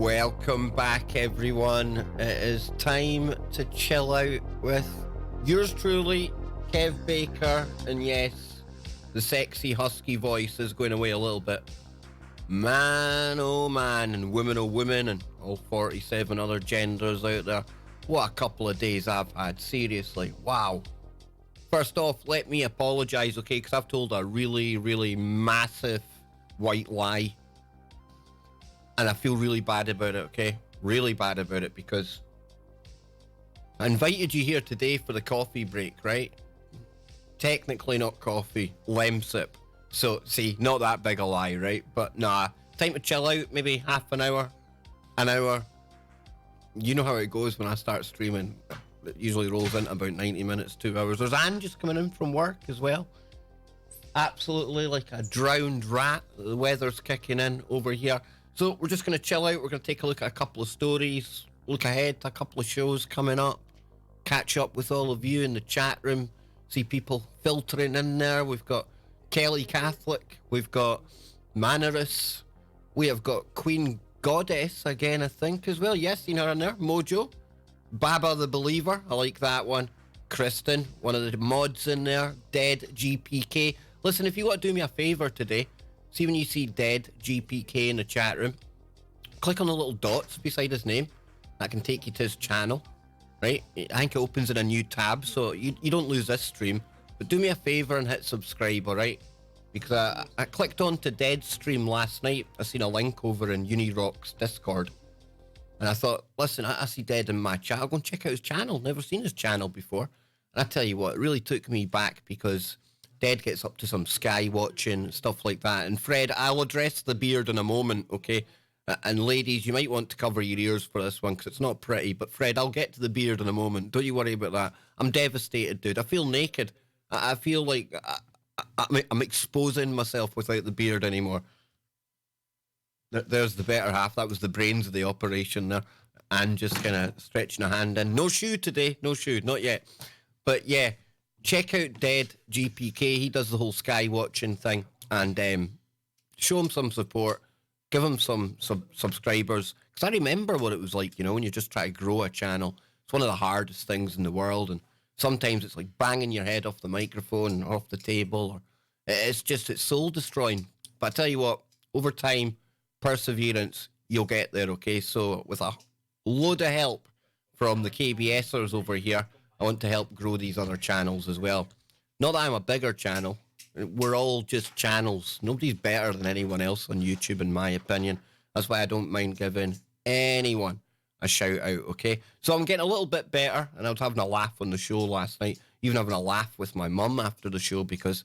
Welcome back, everyone. It is time to chill out with yours truly, Kev Baker. And yes, the sexy, husky voice is going away a little bit. Man, oh man, and women, and all 47 other genders out there. What a couple of days I've had. Seriously, wow. First off, let me apologise, okay, because I've told a really, really massive white lie. And I feel really bad about it, okay? Really bad about it because I invited you here today for the coffee break, right? Technically not coffee, lemsip. So, see, not that big a lie, right? But nah, time to chill out, maybe half an hour. You know how it goes when I start streaming. It usually rolls into about 90 minutes, 2 hours. There's Anne just coming in from work as well. Absolutely like a drowned rat. The weather's kicking in over here. So we're just going to chill out. We're going to take a look at a couple of stories, look ahead to a couple of shows coming up, catch up with all of you in the chat room, see people filtering in there. We've got Kelly Catholic, we've got Mannerus, we have got Queen Goddess again, I think, as well. Yes, seen her in there. Mojo, Baba the Believer, I like that one. Kristen, one of the mods in there. Dead GPK. Listen, if you want to do me a favour today, see when you see Dead GPK in the chat room, click on the little dots beside his name. That can take you to his channel, right? I think it opens in a new tab, so you don't lose this stream. But do me a favour and hit subscribe, alright? Because I clicked on to Dead's stream last night. I seen a link over in Unirock's Discord. And I thought, listen, I see Dead in my chat. I'll go and check out his channel. Never seen his channel before. And I tell you what, it really took me back because Dead gets up to some sky watching, stuff like that. And Fred, I'll address the beard in a moment, okay? And ladies, you might want to cover your ears for this one because it's not pretty. But Fred, I'll get to the beard in a moment. Don't you worry about that. I'm devastated, dude. I feel naked. I feel like I'm exposing myself without the beard anymore. There's the better half. That was the brains of the operation there. And just kind of stretching a hand in. No shoe today. No shoe. Not yet. But yeah. Check out Dead GPK. He does the whole sky watching thing, and show him some support. Give him some subscribers. Because I remember what it was like, you know, when you just try to grow a channel. It's one of the hardest things in the world, and sometimes it's like banging your head off the microphone or off the table. Or it's soul destroying. But I tell you what, over time, perseverance, you'll get there. Okay, so with a load of help from the KBSers over here, I want to help grow these other channels as well. Not that I'm a bigger channel. We're all just channels. Nobody's better than anyone else on YouTube, in my opinion. That's why I don't mind giving anyone a shout out, okay? So I'm getting a little bit better, and I was having a laugh on the show last night, even having a laugh with my mum after the show because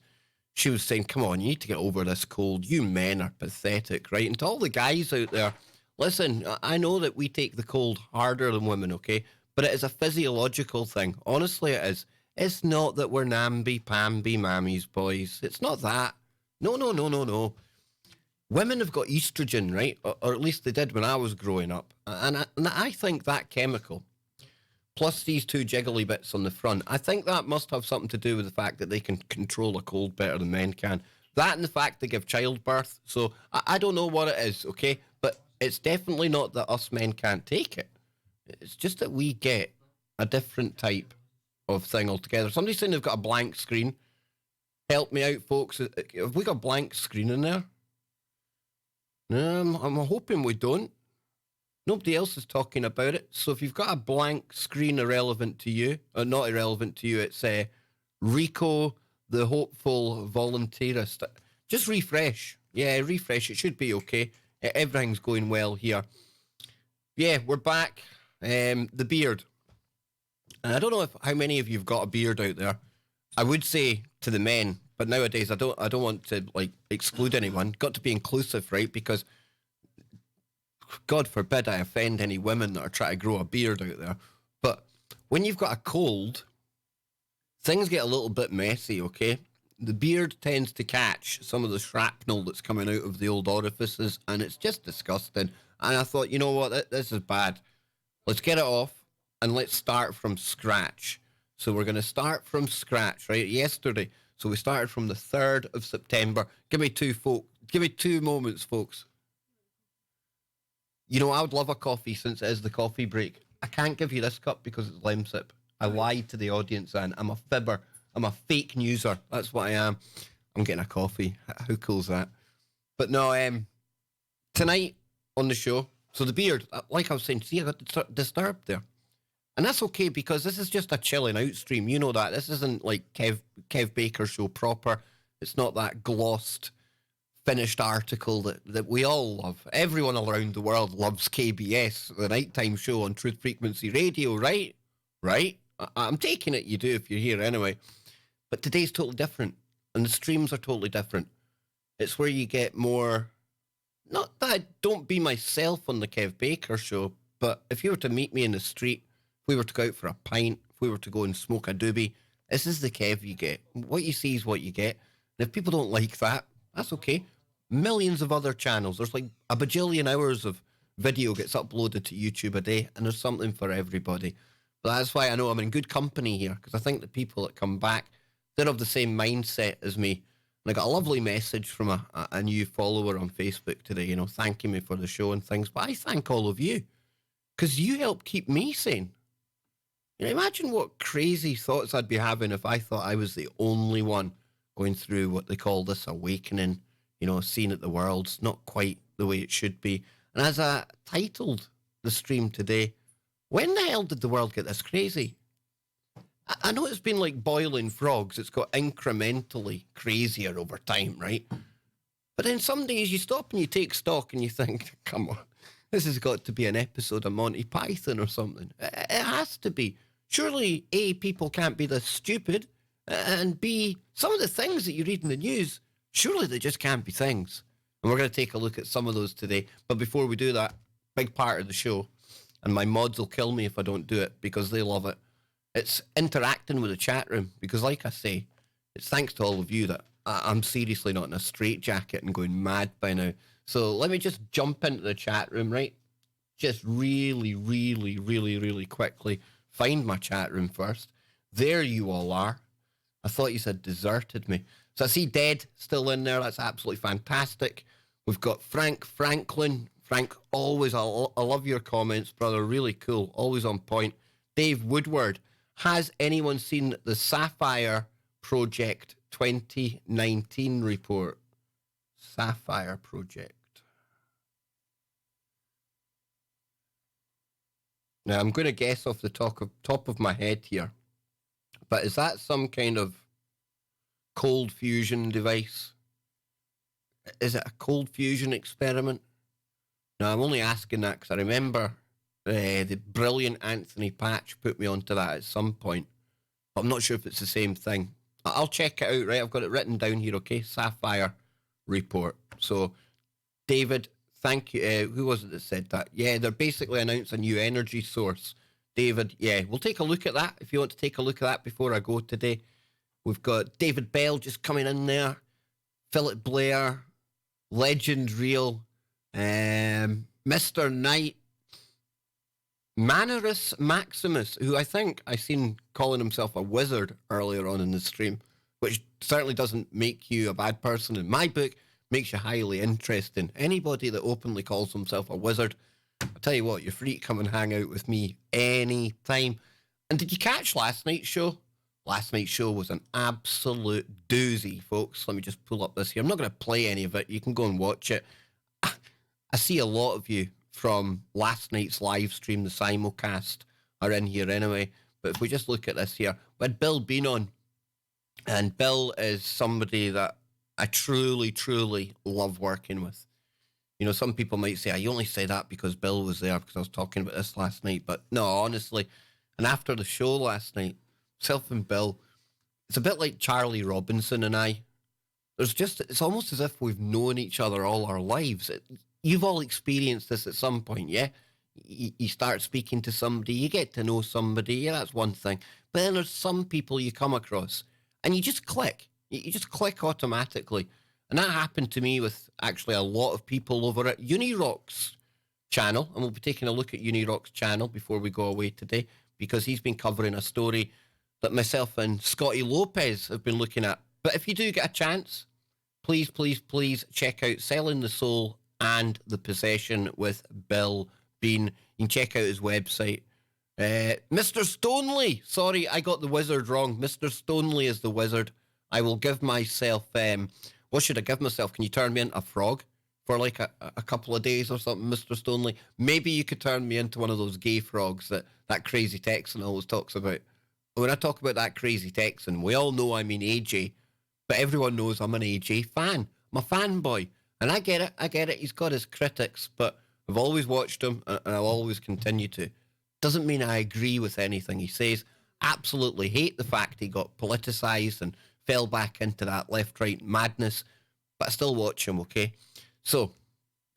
she was saying, come on, you need to get over this cold. You men are pathetic, right? And to all the guys out there, listen, I know that we take the cold harder than women, okay? But it is a physiological thing. Honestly, it is. It's not that we're namby-pamby mammies, boys. It's not that. No. Women have got estrogen, right? Or at least they did when I was growing up. And I think that chemical, plus these two jiggly bits on the front, I think that must have something to do with the fact that they can control a cold better than men can. That and the fact they give childbirth. So I don't know what it is, okay? But it's definitely not that us men can't take it. It's just that we get a different type of thing altogether. Somebody's saying they've got a blank screen. Help me out, folks. Have we got a blank screen in there? I'm hoping we don't. Nobody else is talking about it. So if you've got a blank screen irrelevant to you, or not irrelevant to you, it's Rico, the hopeful volunteerist. Just refresh. Yeah, refresh. It should be okay. Everything's going well here. Yeah, we're back. The beard. And I don't know how many of you've got a beard out there. I would say to the men, but nowadays I don't want to like exclude anyone. Got to be inclusive, right? Because God forbid I offend any women that are trying to grow a beard out there. But when you've got a cold, things get a little bit messy, okay? The beard tends to catch some of the shrapnel that's coming out of the old orifices, and it's just disgusting. And I thought, you know what, this is bad. Let's get it off, and let's start from scratch. So we're going to start from scratch, right? Yesterday, so we started from the 3rd of September. Give me 2 moments, folks. You know, I would love a coffee since it is the coffee break. I can't give you this cup because it's Lemsip. I lied to the audience, and I'm a fibber. I'm a fake newser. That's what I am. I'm getting a coffee. How cool is that? But no, tonight on the show, so the beard, like I was saying, see, I got disturbed there. And that's okay because this is just a chilling out stream. You know that. This isn't like Kev Baker show proper. It's not that glossed, finished article that we all love. Everyone around the world loves KBS, the nighttime show on Truth Frequency Radio, right? Right? I'm taking it you do if you're here anyway. But today's totally different. And the streams are totally different. It's where you get more, not that I don't be myself on the Kev Baker show, but if you were to meet me in the street, if we were to go out for a pint, if we were to go and smoke a doobie, this is the Kev you get. What you see is what you get. And if people don't like that, that's okay. Millions of other channels. There's like a bajillion hours of video gets uploaded to YouTube a day, and there's something for everybody. But that's why I know I'm in good company here, because I think the people that come back, they're of the same mindset as me. And I got a lovely message from a new follower on Facebook today, you know, thanking me for the show and things. But I thank all of you, because you help keep me sane. You know, imagine what crazy thoughts I'd be having if I thought I was the only one going through what they call this awakening, you know, seeing that the world's not quite the way it should be. And as I titled the stream today, when the hell did the world get this crazy? I know it's been like boiling frogs. It's got incrementally crazier over time, right? But then some days you stop and you take stock and you think, come on, this has got to be an episode of Monty Python or something. It has to be. Surely, A, people can't be this stupid, and B, some of the things that you read in the news, surely they just can't be things. And we're going to take a look at some of those today. But before we do that, big part of the show, and my mods will kill me if I don't do it because they love it. It's interacting with the chat room because, like I say, it's thanks to all of you that I'm seriously not in a straitjacket and going mad by now. So let me just jump into the chat room, right? Just really, really, really, really quickly find my chat room first. There you all are. I thought you said deserted me. So I see Dead still in there. That's absolutely fantastic. We've got Frank Franklin. Frank, always, I love your comments, brother. Really cool. Always on point. Dave Woodward. Has anyone seen the Sapphire Project 2019 report? Sapphire Project. Now, I'm going to guess off the top of my head here, but is that some kind of cold fusion device? Is it a cold fusion experiment? Now, I'm only asking that because I remember the brilliant Anthony Patch put me onto that at some point. But I'm not sure if it's the same thing. I'll check it out, right? I've got it written down here, okay? Sapphire report. So, David, thank you. Who was it that said that? Yeah, they're basically announced a new energy source. David, yeah, we'll take a look at that if you want to take a look at that before I go today. We've got David Bell just coming in there. Philip Blair, Legend Real, Mr. Knight, Mannerus Maximus, who I think I seen calling himself a wizard earlier on in the stream, which certainly doesn't make you a bad person in my book, makes you highly interesting. Anybody that openly calls himself a wizard, I'll tell you what, you're free to come and hang out with me anytime. And did you catch last night's show? Last night's show was an absolute doozy, folks. Let me just pull up this here. I'm not going to play any of it. You can go and watch it. I see a lot of you from last night's live stream, the simulcast, are in here anyway. But if we just look at this here, we had Bill Bean on. And Bill is somebody that I truly, truly love working with. You know, some people might say, I only say that because Bill was there because I was talking about this last night. But no, honestly, and after the show last night, self and Bill, it's a bit like Charlie Robinson and I. It's almost as if we've known each other all our lives. You've all experienced this at some point, yeah? You start speaking to somebody, you get to know somebody, yeah, that's one thing. But then there's some people you come across and you just click. You just click automatically. And that happened to me with actually a lot of people over at Unirock's channel. And we'll be taking a look at Unirock's channel before we go away today, because he's been covering a story that myself and Scotty Lopez have been looking at. But if you do get a chance, please, please, please check out Selling the Soul and The Possession with Bill Bean. You can check out his website. Mr. Stoneley. Sorry, I got the wizard wrong. Mr. Stoneley is the wizard. I will give myself... what should I give myself? Can you turn me into a frog for like a couple of days or something, Mr. Stoneley? Maybe you could turn me into one of those gay frogs that crazy Texan always talks about. When I talk about that crazy Texan, we all know I mean AJ, but everyone knows I'm an AJ fan. I'm a fanboy. And I get it. He's got his critics, but I've always watched him, and I'll always continue to. Doesn't mean I agree with anything he says. Absolutely hate the fact he got politicised and fell back into that left-right madness, but I still watch him, okay? So,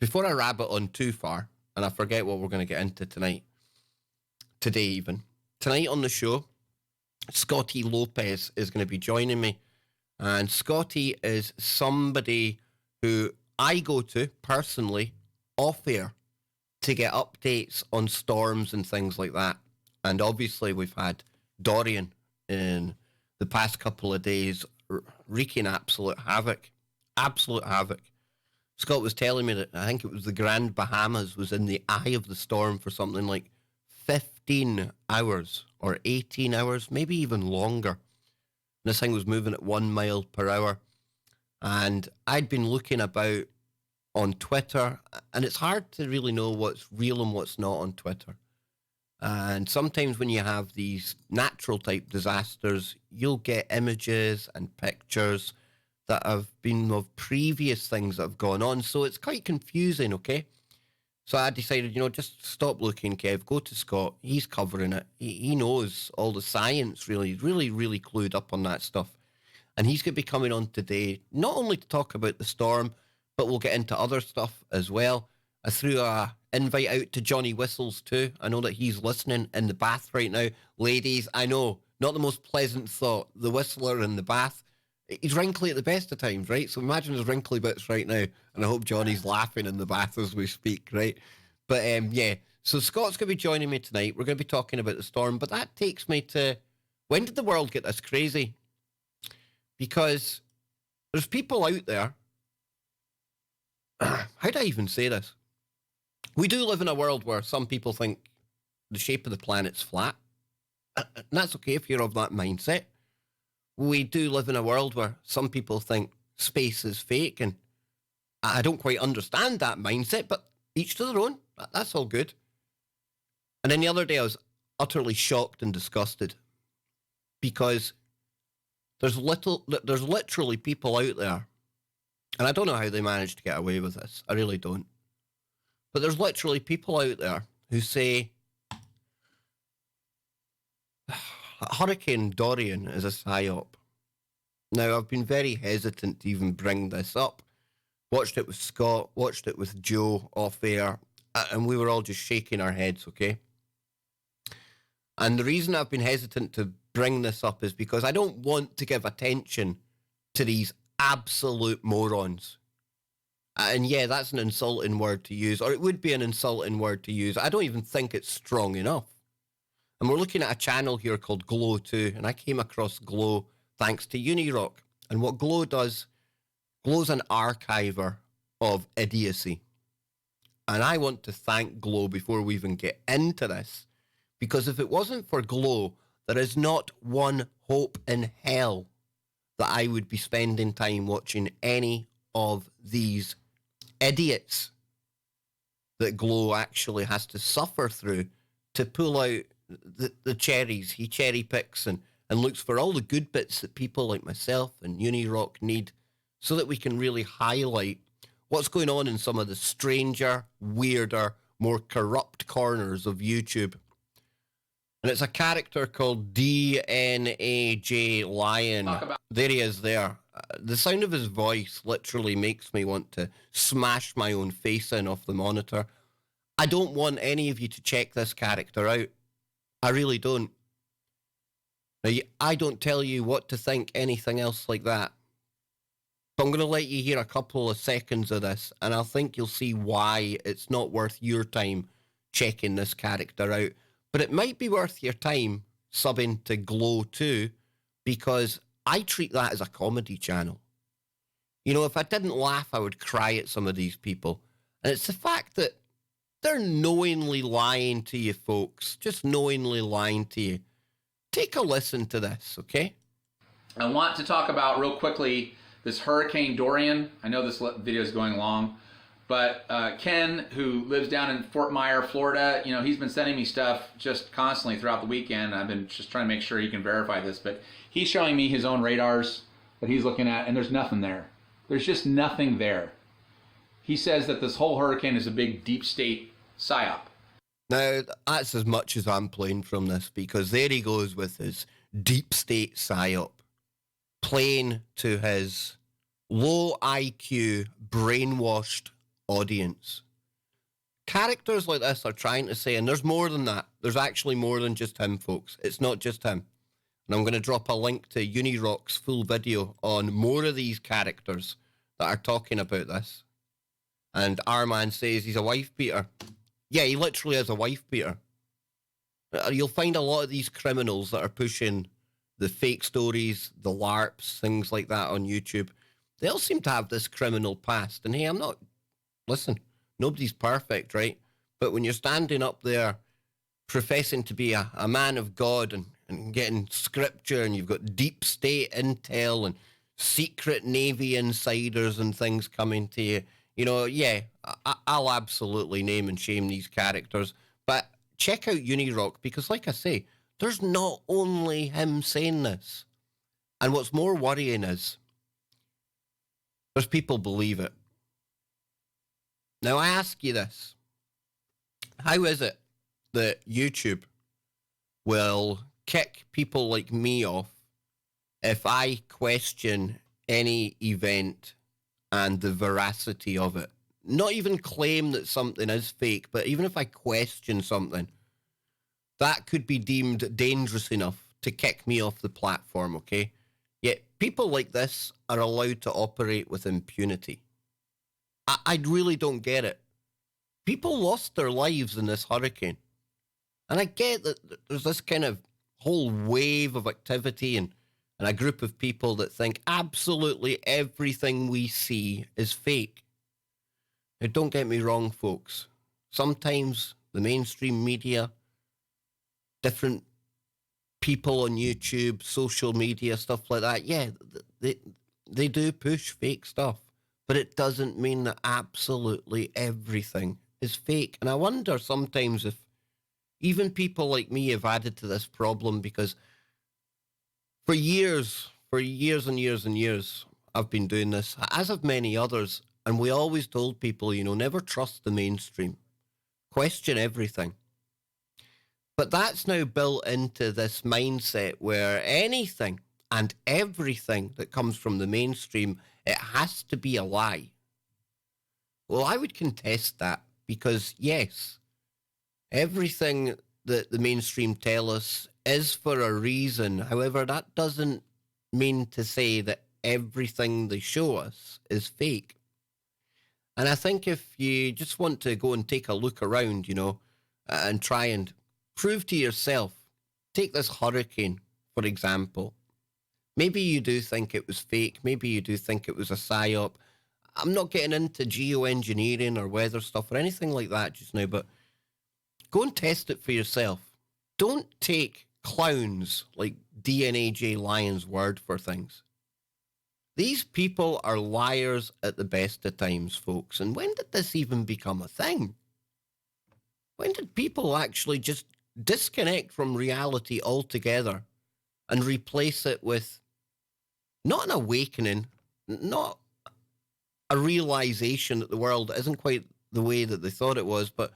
before I rabbit on too far, and I forget what we're going to get into tonight, today even, tonight on the show, Scotty Lopez is going to be joining me, and Scotty is somebody who I go to, personally, off-air, to get updates on storms and things like that. And obviously we've had Dorian in the past couple of days wreaking absolute havoc. Absolute havoc. Scott was telling me that I think it was the Grand Bahamas was in the eye of the storm for something like 15 hours or 18 hours, maybe even longer. And this thing was moving at 1 mile per hour. And I'd been looking about on Twitter, and it's hard to really know what's real and what's not on Twitter. And sometimes when you have these natural type disasters, you'll get images and pictures that have been of previous things that have gone on. So it's quite confusing, okay? So I decided, just stop looking, Kev. Go to Scott. He's covering it. He knows all the science, really, really, really clued up on that stuff. And he's going to be coming on today, not only to talk about the storm, but we'll get into other stuff as well. I threw a invite out to Johnny Whistles too. I know that he's listening in the bath right now. Ladies, I know, not the most pleasant thought, the whistler in the bath. He's wrinkly at the best of times, right? So imagine his wrinkly bits right now. And I hope Johnny's laughing in the bath as we speak, right? But yeah, so Scott's going to be joining me tonight. We're going to be talking about the storm. But that takes me to, when did the world get this crazy? Because there's people out there. How do I even say this? We do live in a world where some people think the shape of the planet's flat. And that's okay if you're of that mindset. We do live in a world where some people think space is fake, and I don't quite understand that mindset, but each to their own. That's all good. And then the other day I was utterly shocked and disgusted because there's literally people out there, and I don't know how they managed to get away with this. I really don't. But there's literally people out there who say Hurricane Dorian is a psyop. Now, I've been very hesitant to even bring this up. Watched it with Scott, watched it with Joe off air, and we were all just shaking our heads, okay? And the reason I've been hesitant to bring this up is because I don't want to give attention to these absolute morons. And yeah, that's an insulting word to use, or it would be an insulting word to use. I don't even think it's strong enough. And we're looking at a channel here called Glow 2, and I came across Glow thanks to Unirock. And what Glow does, Glow's an archiver of idiocy. And I want to thank Glow before we even get into this, because if it wasn't for Glow, there is not one hope in hell that I would be spending time watching any of these idiots that Glow actually has to suffer through to pull out the cherries. He cherry picks and looks for all the good bits that people like myself and Unirock need so that we can really highlight what's going on in some of the stranger, weirder, more corrupt corners of YouTube. And it's a character called DNAJ Lion. There he is there. The sound of his voice literally makes me want to smash my own face in off the monitor. I don't want any of you to check this character out. I really don't. Now, I don't tell you what to think, anything else like that. But I'm going to let you hear a couple of seconds of this, and I think you'll see why it's not worth your time checking this character out. But it might be worth your time subbing to Glow 2, because I treat that as a comedy channel. You know, if I didn't laugh, I would cry at some of these people. And it's the fact that they're knowingly lying to you, folks. Just knowingly lying to you. Take a listen to this, okay? I want to talk about real quickly this Hurricane Dorian. I know this video is going long, but Ken, who lives down in Fort Myer, Florida, he's been sending me stuff just constantly throughout the weekend. I've been just trying to make sure he can verify this, but he's showing me his own radars that he's looking at, and there's nothing there. There's just nothing there. He says that this whole hurricane is a big deep state psyop. Now, that's as much as I'm playing from this, because there he goes with his deep state psyop, playing to his low IQ, brainwashed audience. Characters like this are trying to say, and there's more than that. There's actually more than just him, folks. It's not just him. And I'm going to drop a link to Unirock's full video on more of these characters that are talking about this. And our man says he's a wife beater. Yeah, he literally is a wife beater. You'll find a lot of these criminals that are pushing the fake stories, the LARPs, things like that on YouTube. They all seem to have this criminal past. And hey, listen, nobody's perfect, right? But when you're standing up there professing to be a man of God and getting scripture, and you've got deep state intel and secret Navy insiders and things coming to you, yeah, I'll absolutely name and shame these characters. But check out Unirock, because like I say, there's not only him saying this. And what's more worrying is there's people believe it. Now, I ask you this. How is it that YouTube will kick people like me off if I question any event and the veracity of it? Not even claim that something is fake, but even if I question something, that could be deemed dangerous enough to kick me off the platform, okay? Yet people like this are allowed to operate with impunity. I really don't get it. People lost their lives in this hurricane. And I get that there's this kind of whole wave of activity and a group of people that think absolutely everything we see is fake. Now, don't get me wrong, folks. Sometimes the mainstream media, different people on YouTube, social media, stuff like that, yeah, they do push fake stuff. But it doesn't mean that absolutely everything is fake. And I wonder sometimes if even people like me have added to this problem, because for years and years and years, I've been doing this, as have many others. And we always told people, never trust the mainstream. Question everything. But that's now built into this mindset where anything and everything that comes from the mainstream, it has to be a lie. Well, I would contest that, because yes, everything that the mainstream tell us is for a reason. However, that doesn't mean to say that everything they show us is fake. And I think if you just want to go and take a look around, and try and prove to yourself, take this hurricane, for example. Maybe you do think it was fake. Maybe you do think it was a psyop. I'm not getting into geoengineering or weather stuff or anything like that just now, but go and test it for yourself. Don't take clowns like DNAJ Lyon's word for things. These people are liars at the best of times, folks. And when did this even become a thing? When did people actually just disconnect from reality altogether and replace it with not an awakening, not a realization that the world isn't quite the way that they thought it was, but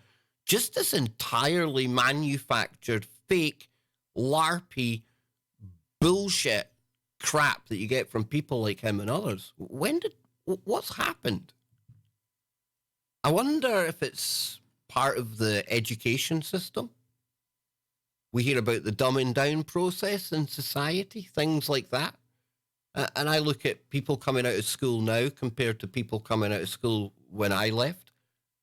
just this entirely manufactured, fake, LARPy bullshit crap that you get from people like him and others? What's happened? I wonder if it's part of the education system. We hear about the dumbing down process in society, things like that. And I look at people coming out of school now compared to people coming out of school when I left,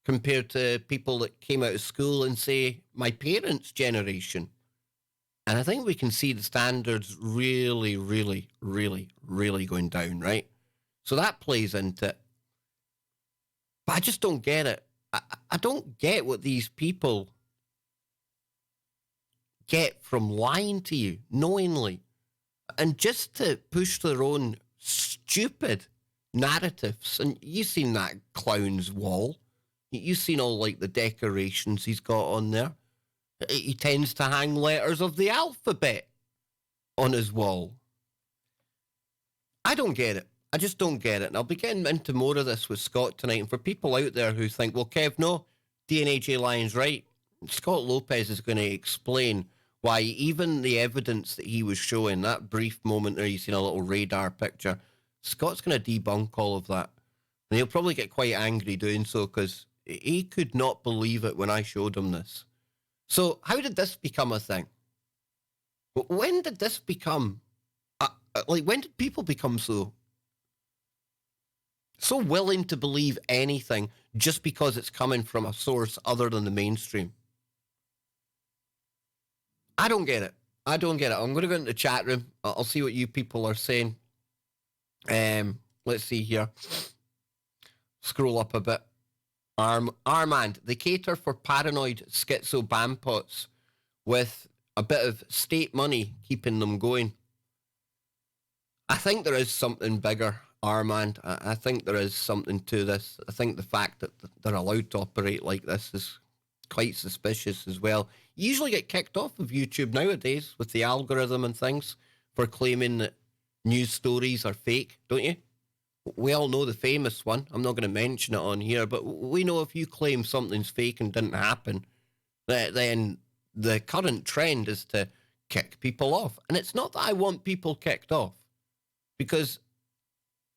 compared to people that came out of school in, say, my parents' generation. And I think we can see the standards really, really, really, really going down, right? So that plays into it. But I just don't get it. I don't get what these people get from lying to you knowingly and just to push their own stupid narratives. And you've seen that clown's wall. You've seen all like the decorations he's got on there. He tends to hang letters of the alphabet on his wall. I don't get it. I just don't get it. And I'll be getting into more of this with Scott tonight. And for people out there who think, well, Kev, no, DNAJ Lyon's right. Scott Lopez is going to explain why even the evidence that he was showing, that brief moment there, you seen a little radar picture, Scott's going to debunk all of that. And he'll probably get quite angry doing so because he could not believe it when I showed him this. So how did this become a thing? When did this become, when did people become so willing to believe anything just because it's coming from a source other than the mainstream? I don't get it. I'm going to go into the chat room. I'll see what you people are saying. Let's see here. Scroll up a bit. Armand, they cater for paranoid schizo bampots with a bit of state money keeping them going. I think there is something bigger, Armand. I think there is something to this. I think the fact that they're allowed to operate like this is quite suspicious as well. You usually get kicked off of YouTube nowadays with the algorithm and things for claiming that news stories are fake, don't you? We all know the famous one. I'm not going to mention it on here, but we know if you claim something's fake and didn't happen, then the current trend is to kick people off. And it's not that I want people kicked off, because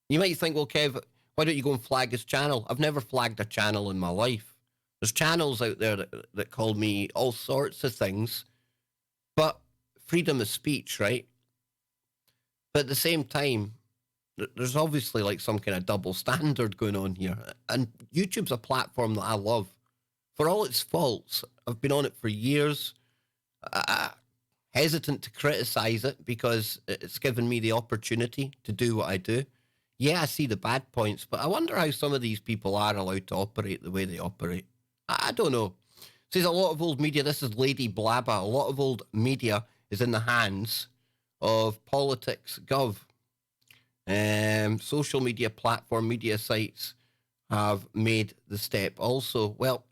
you might think, well, Kev, why don't you go and flag his channel? I've never flagged a channel in my life. There's channels out there that call me all sorts of things, but freedom of speech, right? But at the same time, there's obviously like some kind of double standard going on here. And YouTube's a platform that I love. For all its faults, I've been on it for years. Hesitant to criticize it because it's given me the opportunity to do what I do. Yeah, I see the bad points, but I wonder how some of these people are allowed to operate the way they operate. I don't know. Says a lot of old media, this is Lady Blabba, a lot of old media is in the hands of politics gov. Social media platform, media sites have made the step also. Well,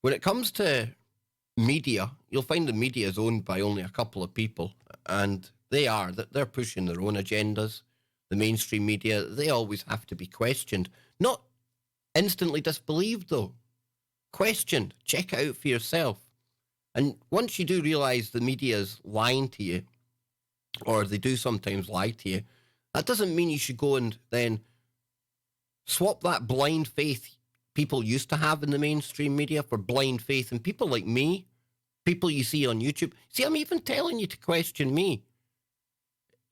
when it comes to media, you'll find the media is owned by only a couple of people, and they're pushing their own agendas. The mainstream media, they always have to be questioned. Not instantly disbelieved, though. Questioned. Check it out for yourself. And once you do realise the media is lying to you, or they do sometimes lie to you, that doesn't mean you should go and then swap that blind faith people used to have in the mainstream media for blind faith in people like me, people you see on YouTube. See, I'm even telling you to question me.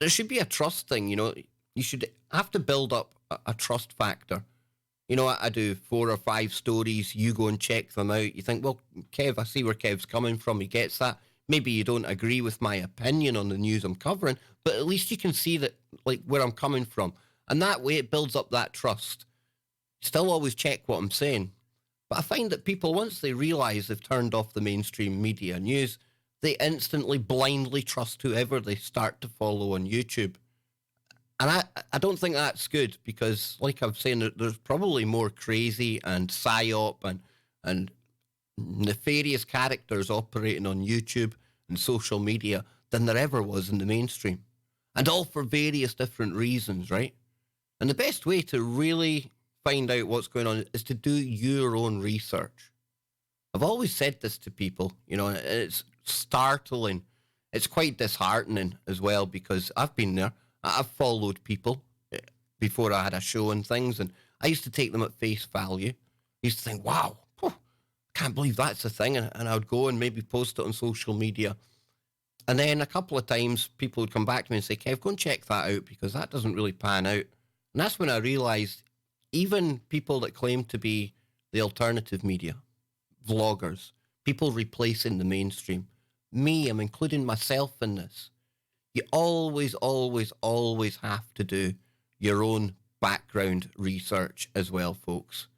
There should be a trust thing, you know. You should have to build up a trust factor. You know, I do 4 or 5 stories, you go and check them out. You think, well, Kev, I see where Kev's coming from. He gets that. Maybe you don't agree with my opinion on the news I'm covering, but at least you can see that, like, where I'm coming from. And that way it builds up that trust. Still always check what I'm saying. But I find that people, once they realise they've turned off the mainstream media news, they instantly blindly trust whoever they start to follow on YouTube. And I don't think that's good because, like I'm saying, there's probably more crazy and psyop and nefarious characters operating on YouTube and social media than there ever was in the mainstream. And all for various different reasons, right? And the best way to really find out what's going on is to do your own research. I've always said this to people, you know, and it's startling. It's quite disheartening as well because I've been there. I've followed people before I had a show and things, and I used to take them at face value. I used to think, wow, I can't believe that's a thing, and I would go and maybe post it on social media. And then a couple of times, people would come back to me and say, Kev, go and check that out, because that doesn't really pan out. And that's when I realised even people that claim to be the alternative media, vloggers, people replacing the mainstream, me, I'm including myself in this. You always, always, always have to do your own background research as well, folks.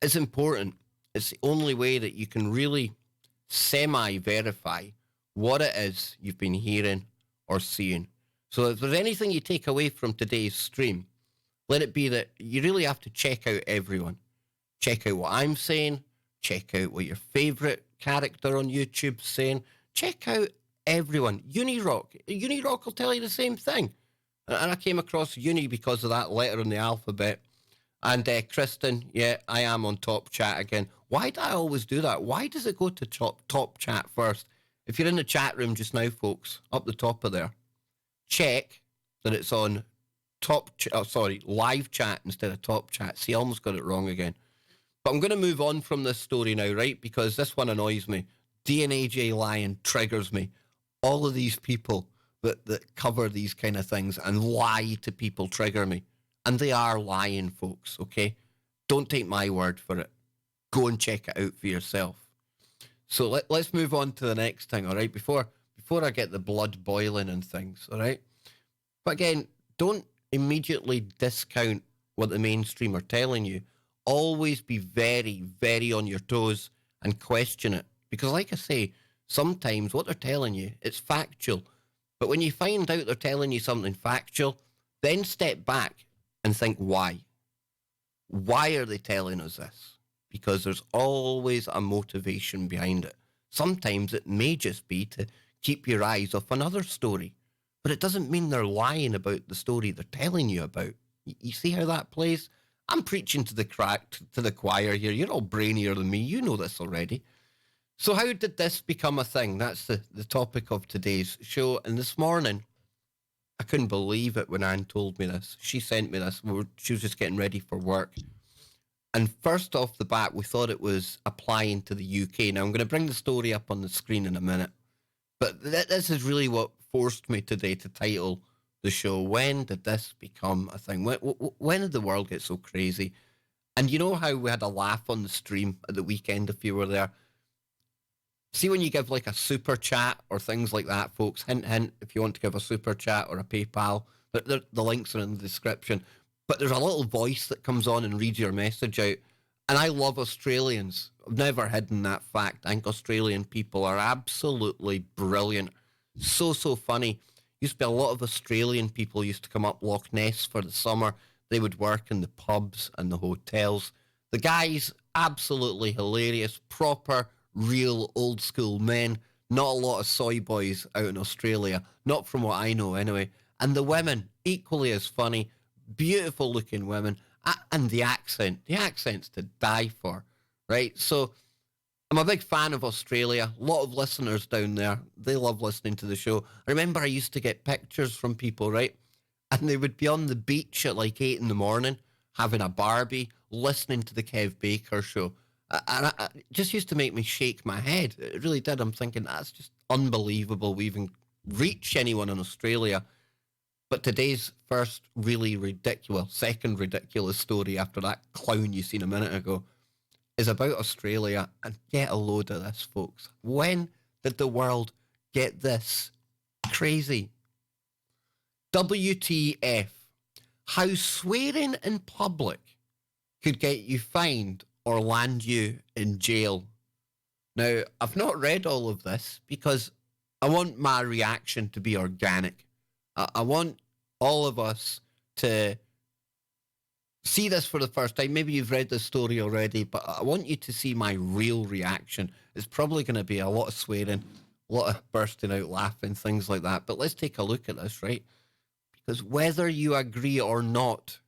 It's important. It's the only way that you can really semi-verify what it is you've been hearing or seeing. So if there's anything you take away from today's stream, let it be that you really have to check out everyone. Check out what I'm saying. Check out what your favourite character on YouTube's saying. Check out everyone. Unirock will tell you the same thing. And I came across Uni because of that letter in the alphabet. And Kristen, yeah, I am on top chat again. Why do I always do that? Why does it go to top chat first? If you're in the chat room just now, folks, up the top of there, check that it's on live chat instead of top chat. See, I almost got it wrong again. But I'm going to move on from this story now, right? Because this one annoys me. DNAJ Lion triggers me. All of these people that cover these kind of things and lie to people trigger me. And they are lying, folks, okay? Don't take my word for it. Go and check it out for yourself. So let's move on to the next thing, all right? Before I get the blood boiling and things, all right? But again, don't immediately discount what the mainstream are telling you. Always be very, very on your toes and question it. Because like I say, sometimes what they're telling you, it's factual. But when you find out they're telling you something factual, then step back and think, why? Why are they telling us this? Because there's always a motivation behind it. Sometimes it may just be to keep your eyes off another story. But it doesn't mean they're lying about the story they're telling you about. You see how that plays? I'm preaching to the choir here. You're all brainier than me. You know this already. So how did this become a thing? That's the topic of today's show. And this morning, I couldn't believe it when Anne told me this. She sent me this. She was just getting ready for work. And first off the bat, we thought it was applying to the UK. Now, I'm going to bring the story up on the screen in a minute. But this is really what forced me today to title the show, When Did This Become a Thing? When did the world get so crazy? And you know how we had a laugh on the stream at the weekend if you were there? See when you give like a super chat or things like that, folks, hint, hint, if you want to give a super chat or a PayPal, the links are in the description. But there's a little voice that comes on and reads your message out. And I love Australians. I've never hidden that fact. I think Australian people are absolutely brilliant. So funny. Used to be a lot of Australian people used to come up Loch Ness for the summer. They would work in the pubs and the hotels. The guys, absolutely hilarious, proper, real old school men. Not a lot of soy boys out in Australia. Not from what I know anyway. And the women, equally as funny, beautiful looking women. And the accent's to die for, right? So I'm a big fan of Australia. A lot of listeners down there. They love listening to the show. I remember I used to get pictures from people, right? And they would be on the beach at like 8 a.m, having a Barbie, listening to the Kev Baker show. And it just used to make me shake my head. It really did. I'm thinking, that's just unbelievable. We even reach anyone in Australia. But today's second ridiculous story after that clown you seen a minute ago is about Australia. And get a load of this, folks. When did the world get this crazy? WTF. How swearing in public could get you fined or land you in jail. Now, I've not read all of this because I want my reaction to be organic. I want all of us to see this for the first time. Maybe you've read this story already, but I want you to see my real reaction. It's probably going to be a lot of swearing, a lot of bursting out laughing, things like that. But let's take a look at this, right? Because whether you agree or not,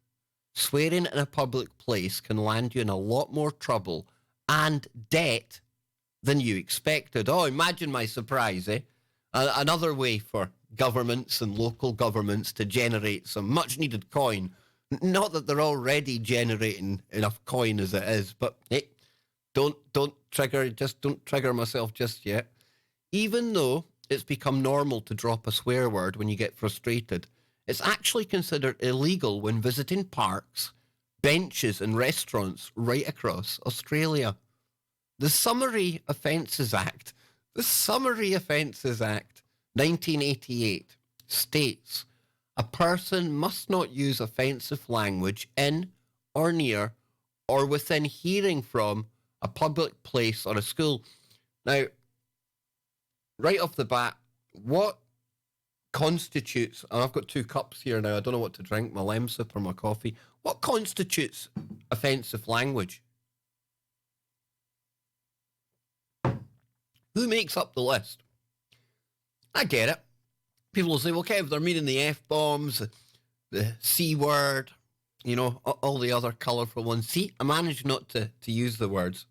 swearing in a public place can land you in a lot more trouble and debt than you expected. Oh, imagine my surprise, eh? Another way for governments and local governments to generate some much needed coin. Not that they're already generating enough coin as it is, but hey, don't trigger myself just yet. Even though it's become normal to drop a swear word when you get frustrated, it's actually considered illegal when visiting parks, benches and restaurants right across Australia. The Summary Offences Act 1988 states a person must not use offensive language in or near or within hearing from a public place or a school. Now, right off the bat, what constitutes, and I've got 2 cups here now, I don't know what to drink, my lemsip or my coffee. What constitutes offensive language? Who makes up the list? I get it. People will say, well, Kev, they're meaning the F-bombs, the C word, all the other colourful ones. See, I managed not to use the words.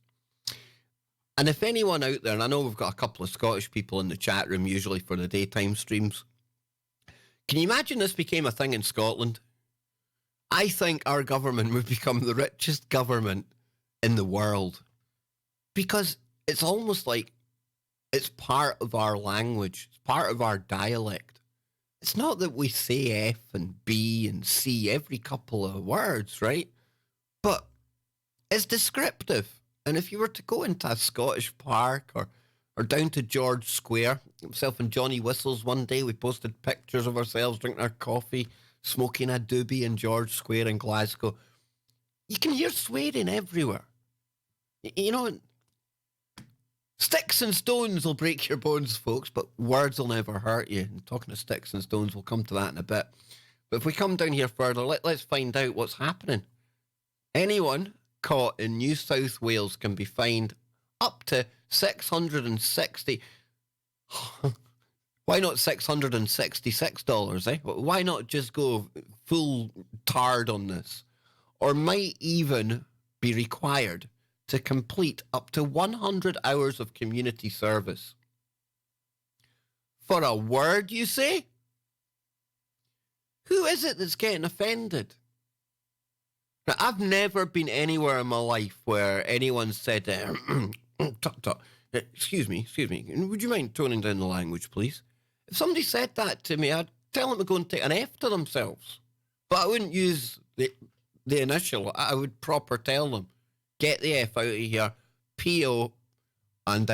And if anyone out there, and I know we've got a couple of Scottish people in the chat room usually for the daytime streams, can you imagine this became a thing in Scotland? I think our government would become the richest government in the world, because it's almost like it's part of our language. It's part of our dialect. It's not that we say F and B and C every couple of words, right? But it's descriptive. And if you were to go into a Scottish park or down to George Square, myself and Johnny Whistles one day, we posted pictures of ourselves drinking our coffee, smoking a doobie in George Square in Glasgow. You can hear swearing everywhere. Sticks and stones will break your bones, folks, but words will never hurt you. And talking of sticks and stones, we'll come to that in a bit. But if we come down here further, let's find out what's happening. Anyone caught in New South Wales can be fined up to 660. Why not $666, eh? Why not just go full tard on this? Or might even be required to complete up to 100 hours of community service. For a word, you say? Who is it that's getting offended? Now, I've never been anywhere in my life where anyone said, excuse me, would you mind toning down the language, please? If somebody said that to me, I'd tell them to go and take an F to themselves. But I wouldn't use the initial. I would proper tell them, get the F out of here, P.O., and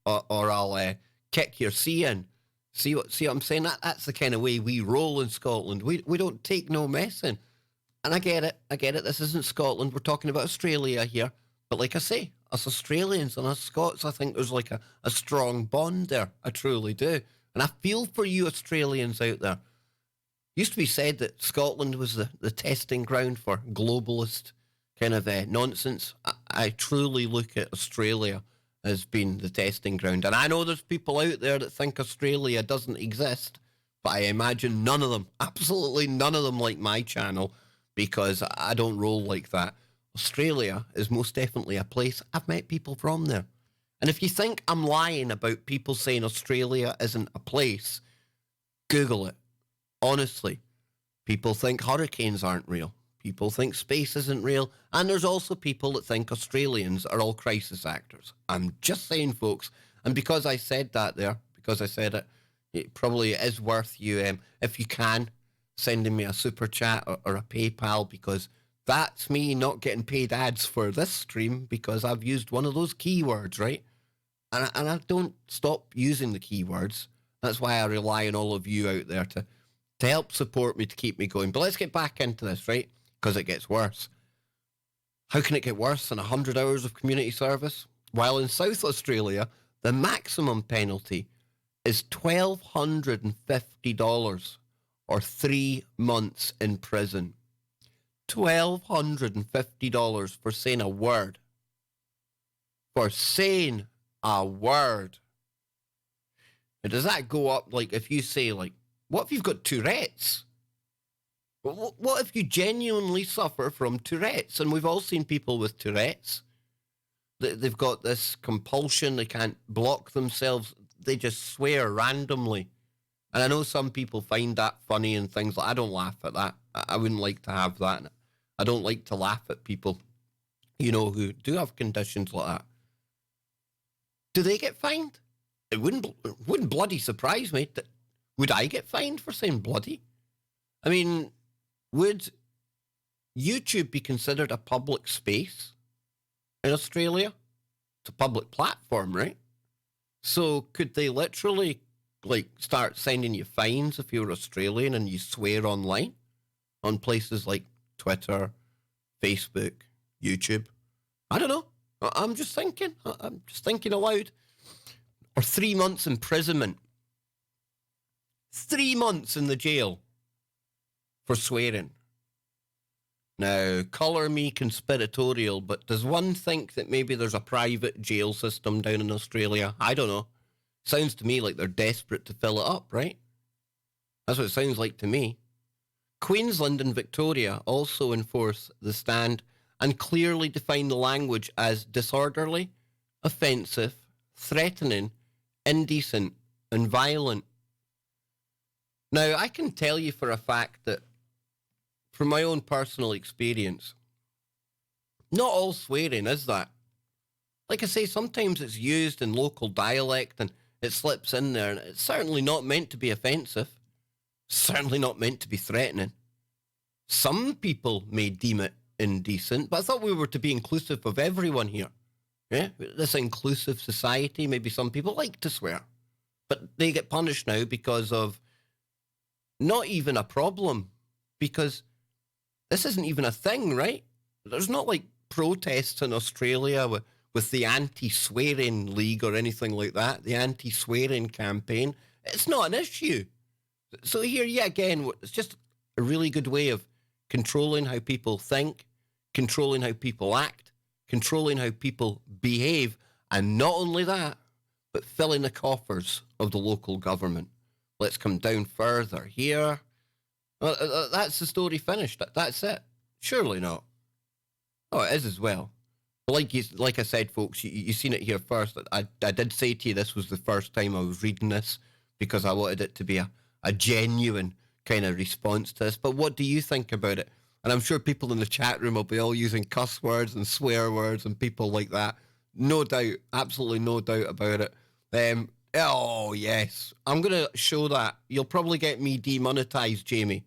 or I'll kick your C in. See what I'm saying? That's the kind of way we roll in Scotland. We don't take no messing. And I get it. This isn't Scotland. We're talking about Australia here. But like I say, us Australians and us Scots, I think there's like a strong bond there. I truly do. And I feel for you Australians out there. Used to be said that Scotland was the testing ground for globalist kind of nonsense. I truly look at Australia as being the testing ground. And I know there's people out there that think Australia doesn't exist, but I imagine none of them, absolutely none of them like my channel, because I don't roll like that. Australia is most definitely a place. I've met people from there. And if you think I'm lying about people saying Australia isn't a place, Google it. Honestly, people think hurricanes aren't real. People think space isn't real. And there's also people that think Australians are all crisis actors. I'm just saying, folks. And because I said that there, because I said it, it probably is worth you, if you can, sending me a super chat or a PayPal, because that's me not getting paid ads for this stream because I've used one of those keywords, right? And I don't stop using the keywords. That's why I rely on all of you out there to help support me, to keep me going. But let's get back into this, right? Because it gets worse. How can it get worse than 100 hours of community service? While in South Australia, the maximum penalty is $1,250 or 3 months in prison. $1,250 for saying a word. For saying a word. Now, does that go up, like, if you say, like, what if you've got Tourette's? What if you genuinely suffer from Tourette's? And we've all seen people with Tourette's. They've got this compulsion. They can't block themselves. They just swear randomly. And I know some people find that funny and things like, I don't laugh at that. I wouldn't like to have that. I don't like to laugh at people, who do have conditions like that. Do they get fined? It wouldn't bloody surprise me. Would I get fined for saying bloody? I mean, would YouTube be considered a public space in Australia? It's a public platform, right? So could they literally, start sending you fines if you're Australian and you swear online on places like Twitter, Facebook, YouTube? I don't know. I'm just thinking. I'm just thinking aloud. Or 3 months imprisonment. 3 months in the jail for swearing. Now, colour me conspiratorial, but does one think that maybe there's a private jail system down in Australia? I don't know. Sounds to me like they're desperate to fill it up, right? That's what it sounds like to me. Queensland and Victoria also enforce the stand and clearly define the language as disorderly, offensive, threatening, indecent, and violent. Now, I can tell you for a fact that from my own personal experience, not all swearing is that. Like I say, sometimes it's used in local dialect and it slips in there, and it's certainly not meant to be offensive, certainly not meant to be threatening. Some people may deem it indecent, but I thought we were to be inclusive of everyone here. Yeah, this inclusive society, maybe some people like to swear, but they get punished now because of not even a problem, because this isn't even a thing, right? There's not like protests in Australia with the anti-swearing league or anything like that, the anti-swearing campaign. It's not an issue. So here, yet again, it's just a really good way of controlling how people think, controlling how people act, controlling how people behave, and not only that, but filling the coffers of the local government. Let's come down further here. That's the story finished. That's it. Surely not. Oh, it is as well. Like I said, folks, you seen it here first. I did say to you this was the first time I was reading this because I wanted it to be a genuine kind of response to this. But what do you think about it? And I'm sure people in the chat room will be all using cuss words and swear words and people like that. No doubt. Absolutely no doubt about it. Oh, yes. I'm going to show that. You'll probably get me demonetized, Jamie,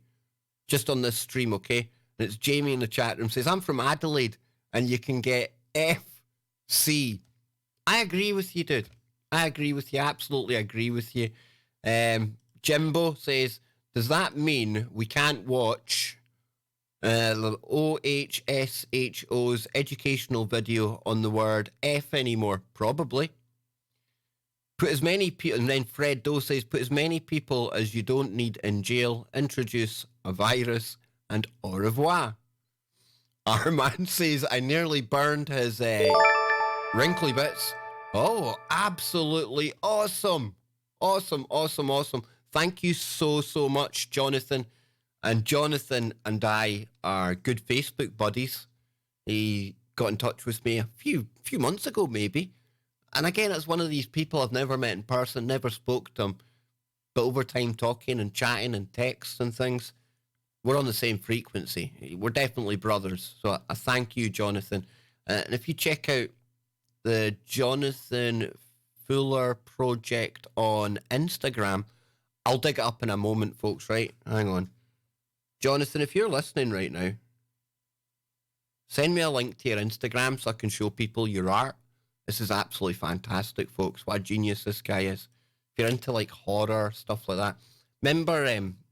just on this stream, okay? And it's Jamie in the chat room says, I'm from Adelaide and you can get FC. I agree with you, dude. I agree with you. Absolutely agree with you. Jimbo says, does that mean we can't watch OHSHO's educational video on the word F anymore? Probably. Put as many people, and then Fred Doe says, put as many people as you don't need in jail, introduce a virus, and au revoir. Our man says, I nearly burned his wrinkly bits. Oh, absolutely awesome. Awesome. Thank you so much, Jonathan. And Jonathan and I are good Facebook buddies. He got in touch with me a few months ago, maybe. And again, it's one of these people I've never met in person, never spoke to him. But over time, talking and chatting and texts and things, we're on the same frequency. We're definitely brothers. So I thank you, Jonathan. And if you check out the Jonathan Fuller Project on Instagram, I'll dig it up in a moment, folks, right? Hang on. Jonathan, if you're listening right now, send me a link to your Instagram so I can show people your art. This is absolutely fantastic, folks. What a genius this guy is. If you're into like horror, stuff like that. Remember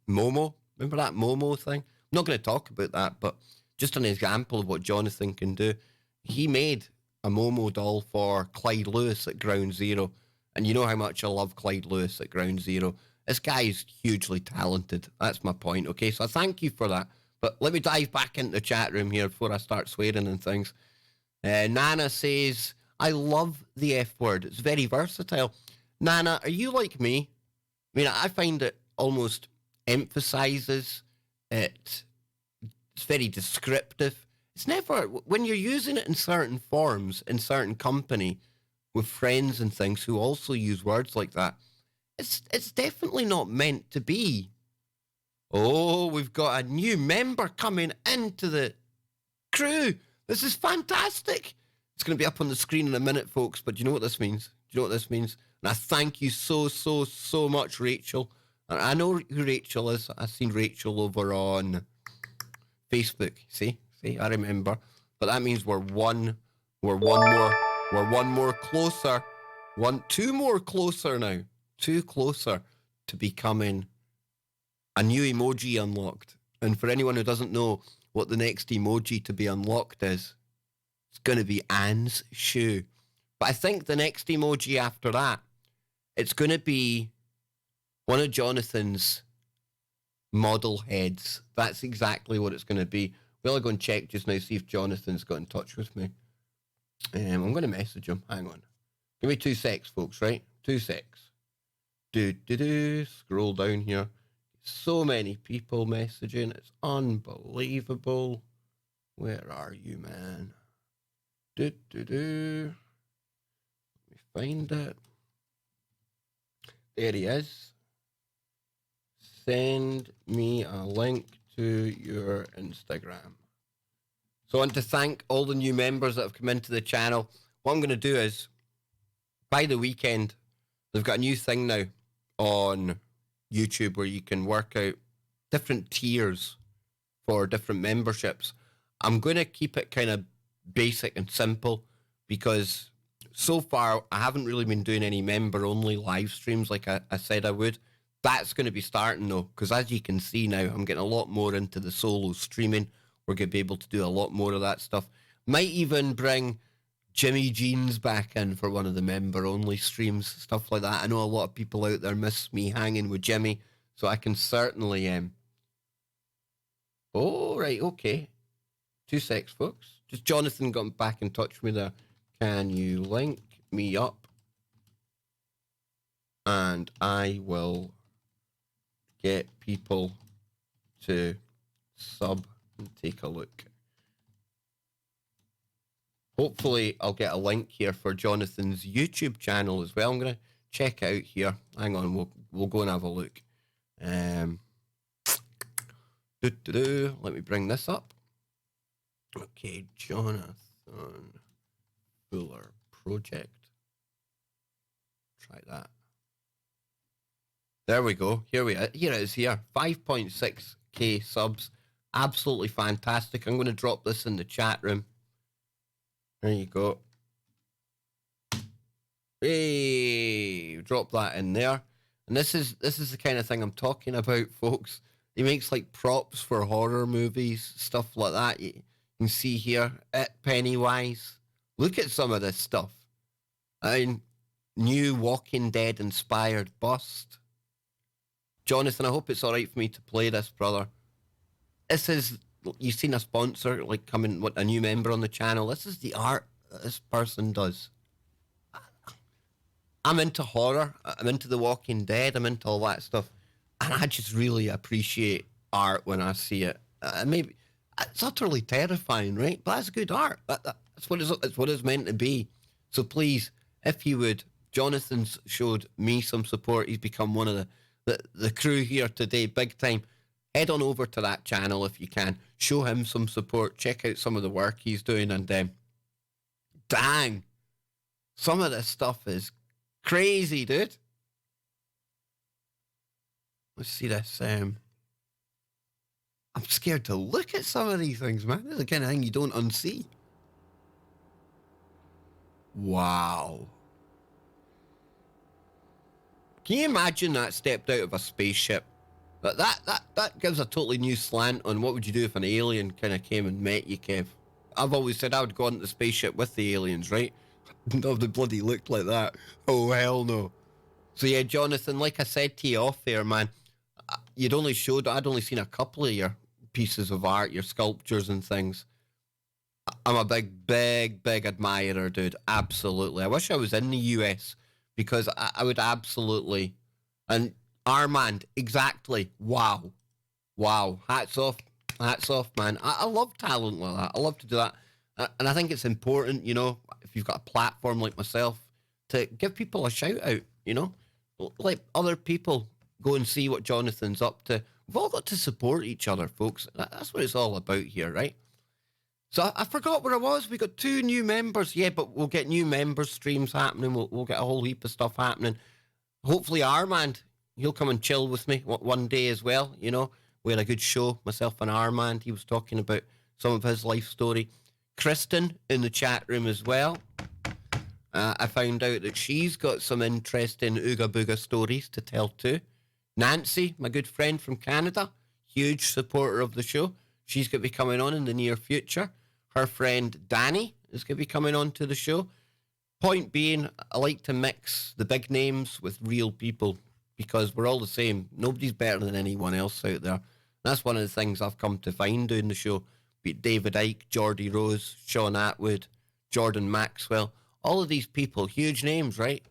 Momo? Remember that Momo thing? I'm not going to talk about that, but just an example of what Jonathan can do. He made a Momo doll for Clyde Lewis at Ground Zero. And you know how much I love Clyde Lewis at Ground Zero. This guy is hugely talented. That's my point, okay? So I thank you for that. But let me dive back into the chat room here before I start swearing and things. Nana says, I love the F word. It's very versatile. Nana, are you like me? I mean, I find it almost emphasizes it. It's very descriptive. It's never, when you're using it in certain forms, in certain company, with friends and things who also use words like that, it's definitely not meant to be. Oh, we've got a new member coming into the crew. This is fantastic. It's going to be up on the screen in a minute, folks, but do you know what this means? Do you know what this means? And I thank you so much, Rachel. And I know who Rachel is. I've seen Rachel over on Facebook. See, I remember. But that means we're one more closer. Two more closer now. Two closer to becoming a new emoji unlocked. And for anyone who doesn't know what the next emoji to be unlocked is, It's going to be Anne's shoe. But I think the next emoji after that, it's going to be one of Jonathan's model heads. That's exactly what it's going to be. We'll go and check just now, see if Jonathan's got in touch with me. I'm going to message him. Hang on. Give me 2 secs, folks, right? 2 secs. Scroll down here. So many people messaging. It's unbelievable. Where are you, man? Let me find it. There he is. Send me a link to your Instagram. So I want to thank all the new members that have come into the channel. What I'm going to do is, by the weekend, they've got a new thing now on YouTube where you can work out different tiers for different memberships. I'm going to keep it kind of basic and simple because so far I haven't really been doing any member-only live streams like I said I would. That's going to be starting though, because as you can see now, I'm getting a lot more into the solo streaming. We're going to be able to do a lot more of that stuff. Might even bring Jimmy Jeans back in for one of the member-only streams, stuff like that. I know a lot of people out there miss me hanging with Jimmy, so I can certainly... Oh, right, okay. 2 secs, folks. Just Jonathan got back in touch with me there. Can you link me up? And I will get people to sub and take a look. Hopefully, I'll get a link here for Jonathan's YouTube channel as well. I'm going to check out here. Hang on, we'll go and have a look. Let me bring this up. Okay, Jonathan Fuller Project. Try that. There we go. Here it is here. 5.6k subs. Absolutely fantastic. I'm going to drop this in the chat room. There you go. Hey, drop that in there. And this is the kind of thing I'm talking about, folks. He makes like props for horror movies, stuff like that. You can see here, Pennywise. Look at some of this stuff. I mean, new Walking Dead inspired bust. Jonathan, I hope it's all right for me to play this, brother. This is, you've seen a sponsor, like coming, what, a new member on the channel. This is the art that this person does. I'm into horror. I'm into The Walking Dead. I'm into all that stuff. And I just really appreciate art when I see it. Maybe it's utterly terrifying, right? But that's good art. That's what it's meant to be. So please, if you would, Jonathan's showed me some support. He's become one of the crew here today, big time. Head on over to that channel if you can. Show him some support. Check out some of the work he's doing. And dang, some of this stuff is crazy, dude. Let's see this. I'm scared to look at some of these things, man. This is the kind of thing you don't unsee. Wow. Can you imagine that stepped out of a spaceship? That gives a totally new slant on what would you do if an alien kind of came and met you, Kev. I've always said I would go on the spaceship with the aliens, right? No, they bloody looked like that. Oh, hell no. So yeah, Jonathan, like I said to you off there, man, I'd only seen a couple of your pieces of art, your sculptures and things. I'm a big admirer, dude. Absolutely. I wish I was in the US because I would absolutely. And Armand, exactly. Wow. Hats off, man. I love talent like that. I love to do that. And I think it's important, you know, if you've got a platform like myself, to give people a shout out, you know? Like other people go and see what Jonathan's up to. We've all got to support each other, folks. That's what it's all about here, right? So I forgot where I was. We got 2 new members. Yeah, but we'll get new member streams happening. We'll get a whole heap of stuff happening. Hopefully Armand, he'll come and chill with me one day as well, you know? We had a good show, myself and Armand. He was talking about some of his life story. Kristen in the chat room as well. I found out that she's got some interesting Ooga Booga stories to tell too. Nancy, my good friend from Canada, huge supporter of the show. She's going to be coming on in the near future. Her friend Danny is going to be coming on to the show. Point being, I like to mix the big names with real people because we're all the same. Nobody's better than anyone else out there. That's one of the things I've come to find doing the show. Be it David Icke, Geordie Rose, Sean Atwood, Jordan Maxwell. All of these people, huge names, right?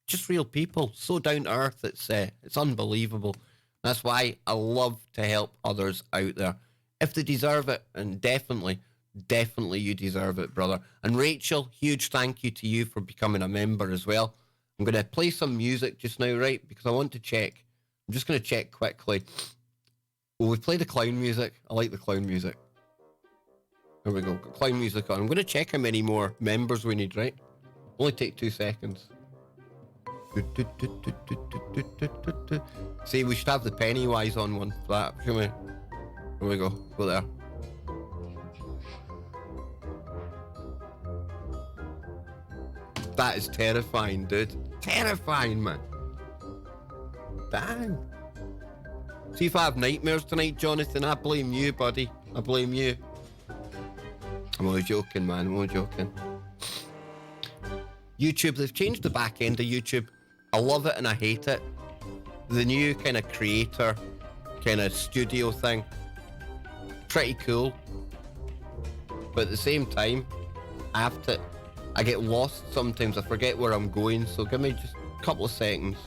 Just real people. So down to earth, it's unbelievable. That's why I love to help others out there. If they deserve it, and definitely you deserve it, brother. And Rachel, huge thank you to you for becoming a member as well. I'm going to play some music just now, right? Because I want to check. I'm just going to check quickly. Well, we play the clown music. I like the clown music. There we go. Got clown music on. I'm going to check how many more members we need, right? Only take 2 seconds. See, we should have the Pennywise on one for that. Here we go. Go there. That is terrifying, dude. Terrifying, man. Dang. See if I have nightmares tonight, Jonathan. I blame you, buddy. I blame you. I'm only joking, man. I'm only joking. YouTube, they've changed the back end of YouTube. I love it and I hate it. The new kind of creator, kind of studio thing. Pretty cool. But at the same time, I get lost sometimes. I forget where I'm going. So give me just a couple of seconds.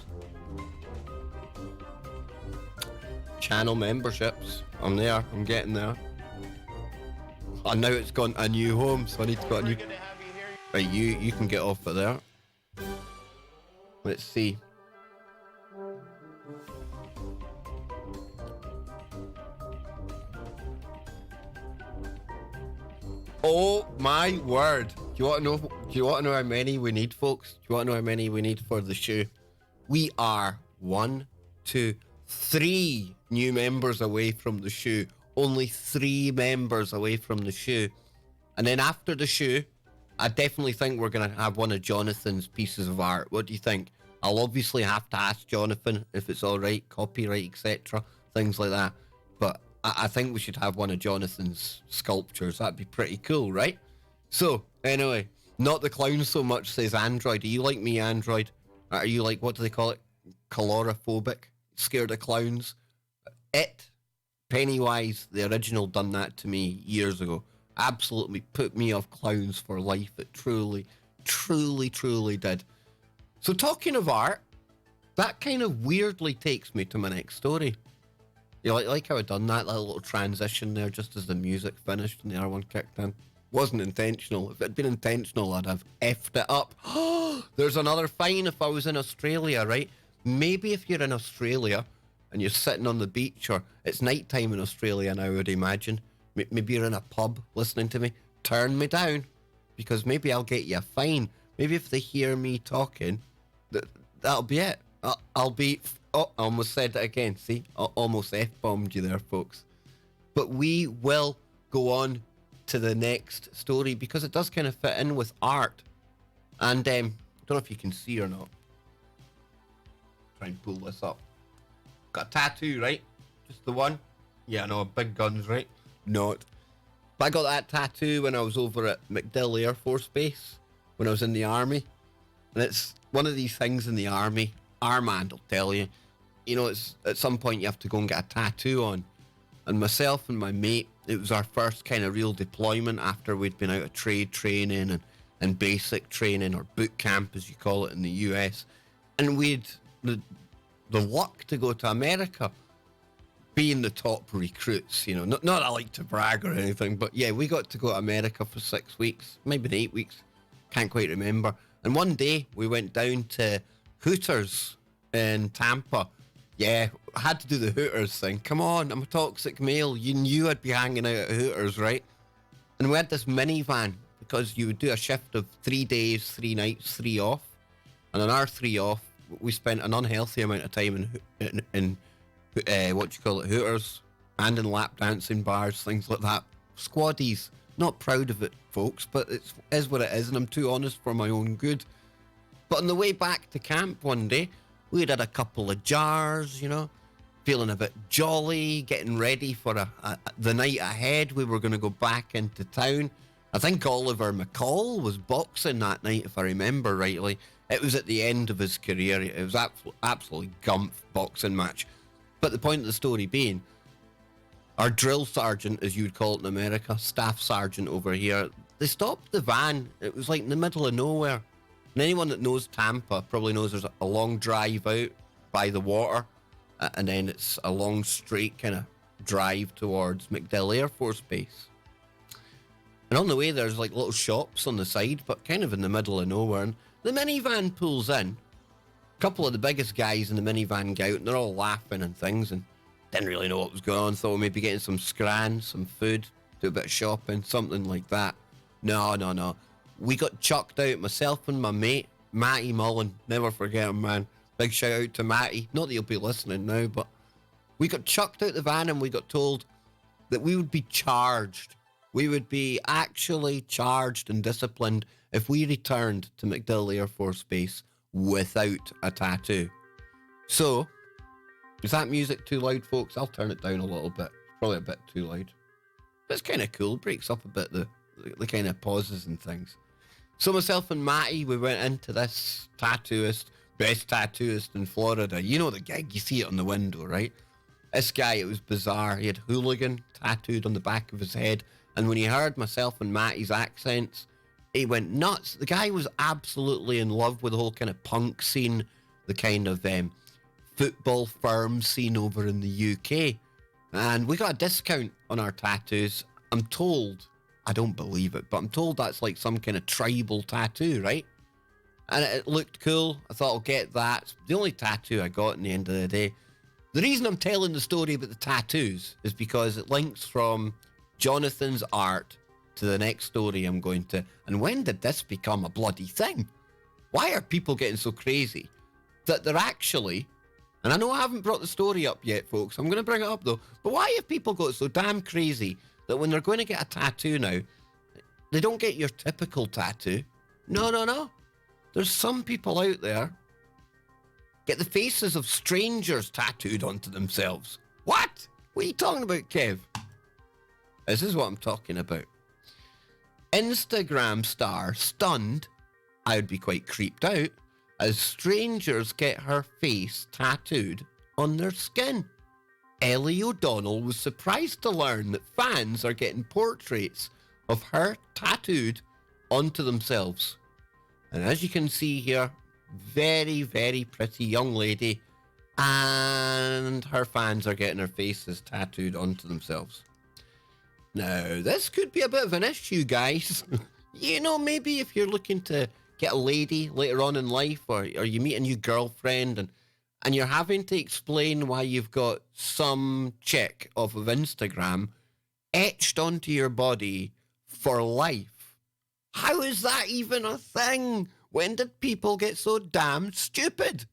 Channel memberships. I'm there. I'm getting there. And now it's gone a new home, so I need to go a new... Right, you can get off of there. Let's see. Oh my word. Do you want to know how many we need, folks? Do you want to know how many we need for the show? We are 1, 2, 3 new members away from the show. Only 3 members away from the show. And then after the show, I definitely think we're going to have one of Jonathan's pieces of art. What do you think? I'll obviously have to ask Jonathan if it's all right, copyright, etc., things like that. But I think we should have one of Jonathan's sculptures. That'd be pretty cool, right? So, anyway, not the clown so much, says Android. Are you like me, Android? Are you like, what do they call it? Calorophobic? Scared of clowns? Pennywise, the original, done that to me years ago. Absolutely put me off clowns for life. It truly did. So talking of art, that kind of weirdly takes me to my next story. You like how I done that little transition there just as the music finished and the other one kicked in? Wasn't intentional. If it had been intentional, I'd have effed it up. There's another fine if I was in Australia, right? Maybe if you're in Australia and you're sitting on the beach, or it's nighttime in Australia now, I would imagine. Maybe you're in a pub listening to me. Turn me down, because maybe I'll get you a fine. Maybe if they hear me talking, that'll be it. I'll be... Oh, I almost said it again. See? I almost F-bombed you there, folks. But we will go on to the next story, because it does kind of fit in with art. And I don't know if you can see or not. Try and pull this up. Got a tattoo, right? Just the one? Yeah, I know, big guns, right? Not. But I got that tattoo when I was over at MacDill Air Force Base, when I was in the army. And it's one of these things in the army. Armand will tell you. You know, it's at some point you have to go and get a tattoo on. And myself and my mate, it was our first kind of real deployment after we'd been out of trade training and basic training, or boot camp as you call it in the US. And we'd the luck to go to America, being the top recruits, you know. Not that I like to brag or anything, but yeah, we got to go to America for 6 weeks, maybe 8 weeks, can't quite remember. And one day we went down to Hooters in Tampa. Yeah, I had to do the Hooters thing. Come on, I'm a toxic male. You knew I'd be hanging out at Hooters, right? And we had this minivan, because you would do a shift of 3 days, 3 nights, 3 off. And on our 3 off, we spent an unhealthy amount of time in Hooters, and in lap dancing bars, things like that. Squaddies. Not proud of it, folks, but it is what it is, and I'm too honest for my own good. But on the way back to camp one day, we had a couple of jars, you know, feeling a bit jolly, getting ready for the night ahead. We were going to go back into town. I think Oliver McCall was boxing that night, if I remember rightly. It was at the end of his career. It was absolutely gumph boxing match. But the point of the story being, our drill sergeant, as you would call it in America, staff sergeant over here, they stopped the van. It was like in the middle of nowhere. And anyone that knows Tampa probably knows there's a long drive out by the water, and then it's a long straight kind of drive towards MacDill Air Force Base. And on the way, there's like little shops on the side, but kind of in the middle of nowhere. And the minivan pulls in. A couple of the biggest guys in the minivan get out, and they're all laughing and things, and didn't really know what was going on. Thought maybe getting some scran, some food, do a bit of shopping, something like that. No. We got chucked out, myself and my mate, Matty Mullen. Never forget him, man. Big shout out to Matty. Not that he'll be listening now, but we got chucked out the van and we got told that we would be charged. We would be actually charged and disciplined if we returned to MacDill Air Force Base without a tattoo. So, is that music too loud, folks? I'll turn it down a little bit. Probably a bit too loud. But it's kind of cool. Breaks up a bit the kind of pauses and things. So myself and Matty, we went into this tattooist, best tattooist in Florida. You know the gig. You see it on the window, right? This guy, it was bizarre. He had hooligan tattooed on the back of his head. And when he heard myself and Matty's accents, he went nuts. The guy was absolutely in love with the whole kind of punk scene, the kind of football firm scene over in the UK. And we got a discount on our tattoos. I'm told, I don't believe it, but I'm told that's like some kind of tribal tattoo, right? And it looked cool. I thought I'll get that. It's the only tattoo I got in the end of the day. The reason I'm telling the story about the tattoos is because it links from Jonathan's art to the next story I'm going to. And when did this become a bloody thing? Why are people getting so crazy that they're actually, and I know I haven't brought the story up yet, folks. I'm going to bring it up though. But why have people got so damn crazy that when they're going to get a tattoo now, they don't get your typical tattoo? No. There's some people out there get the faces of strangers tattooed onto themselves. What? What are you talking about, Kev? This is what I'm talking about. Instagram star stunned, I would be quite creeped out, as strangers get her face tattooed on their skin. Ellie O'Donnell was surprised to learn that fans are getting portraits of her tattooed onto themselves. And as you can see here, very, very pretty young lady, and her fans are getting her faces tattooed onto themselves. Now, this could be a bit of an issue, guys. You know, maybe if you're looking to get a lady later on in life, or you meet a new girlfriend, and you're having to explain why you've got some chick off of Instagram etched onto your body for life. How is that even a thing? When did people get so damn stupid?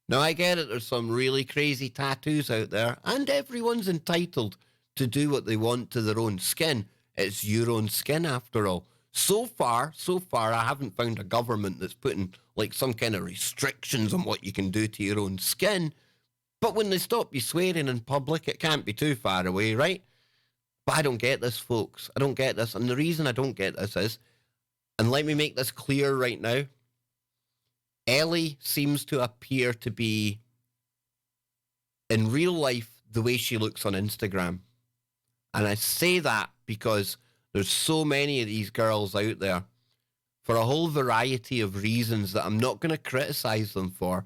Now, I get it, there's some really crazy tattoos out there, and everyone's entitled to do what they want to their own skin. It's your own skin, after all. So far, I haven't found a government that's putting like some kind of restrictions on what you can do to your own skin. But when they stop you swearing in public, it can't be too far away, right? But I don't get this, folks. I don't get this. And the reason I don't get this is, and let me make this clear right now, Ellie seems to appear to be, in real life, the way she looks on Instagram. And I say that because there's so many of these girls out there for a whole variety of reasons that I'm not going to criticize them for.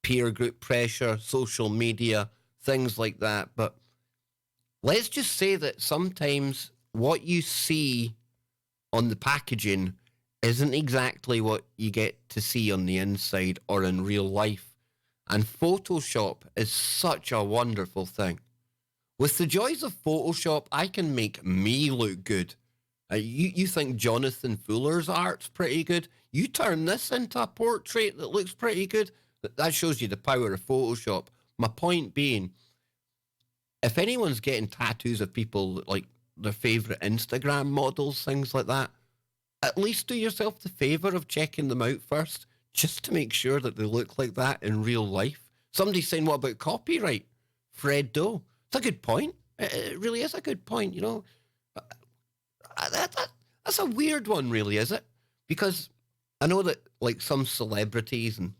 Peer group pressure, social media, things like that. But let's just say that sometimes what you see on the packaging isn't exactly what you get to see on the inside or in real life. And Photoshop is such a wonderful thing. With the joys of Photoshop, I can make me look good. You think Jonathan Fuller's art's pretty good? You turn this into a portrait that looks pretty good? That shows you the power of Photoshop. My point being, if anyone's getting tattoos of people like their favourite Instagram models, things like that, at least do yourself the favour of checking them out first, just to make sure that they look like that in real life. Somebody's saying, what about copyright? Fred Doe. It's a good point. It really is a good point, you know. That's That's a weird one, really, is it? Because I know that, like, some celebrities and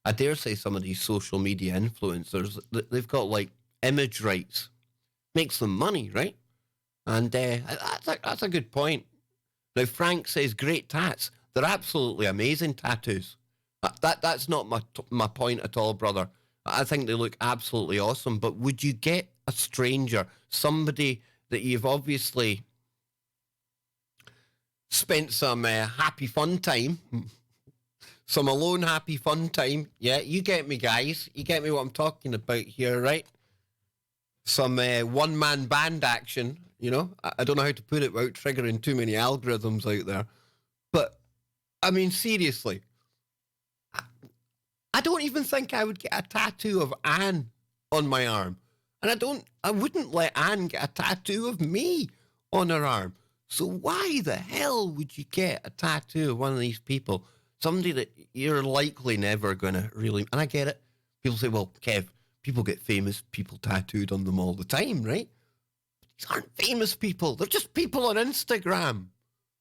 I dare say some of these social media influencers, they've got, like, image rights. Makes them money, right? And that's a good point. Now, Frank says, great tats. They're absolutely amazing tattoos. That's not my point at all, brother. I think they look absolutely awesome. But would you get a stranger, somebody that you've obviously spent some happy fun time, some alone happy fun time? Yeah, you get me, guys. You get me what I'm talking about here, right? Some one-man band action, you know? I don't know how to put it without triggering too many algorithms out there. But, I mean, seriously, I don't even think I would get a tattoo of Anne on my arm. And I wouldn't let Anne get a tattoo of me on her arm. So why the hell would you get a tattoo of one of these people? Somebody that you're likely never going to really... And I get it. People say, well, Kev, people get famous people tattooed on them all the time, right? These aren't famous people. They're just people on Instagram.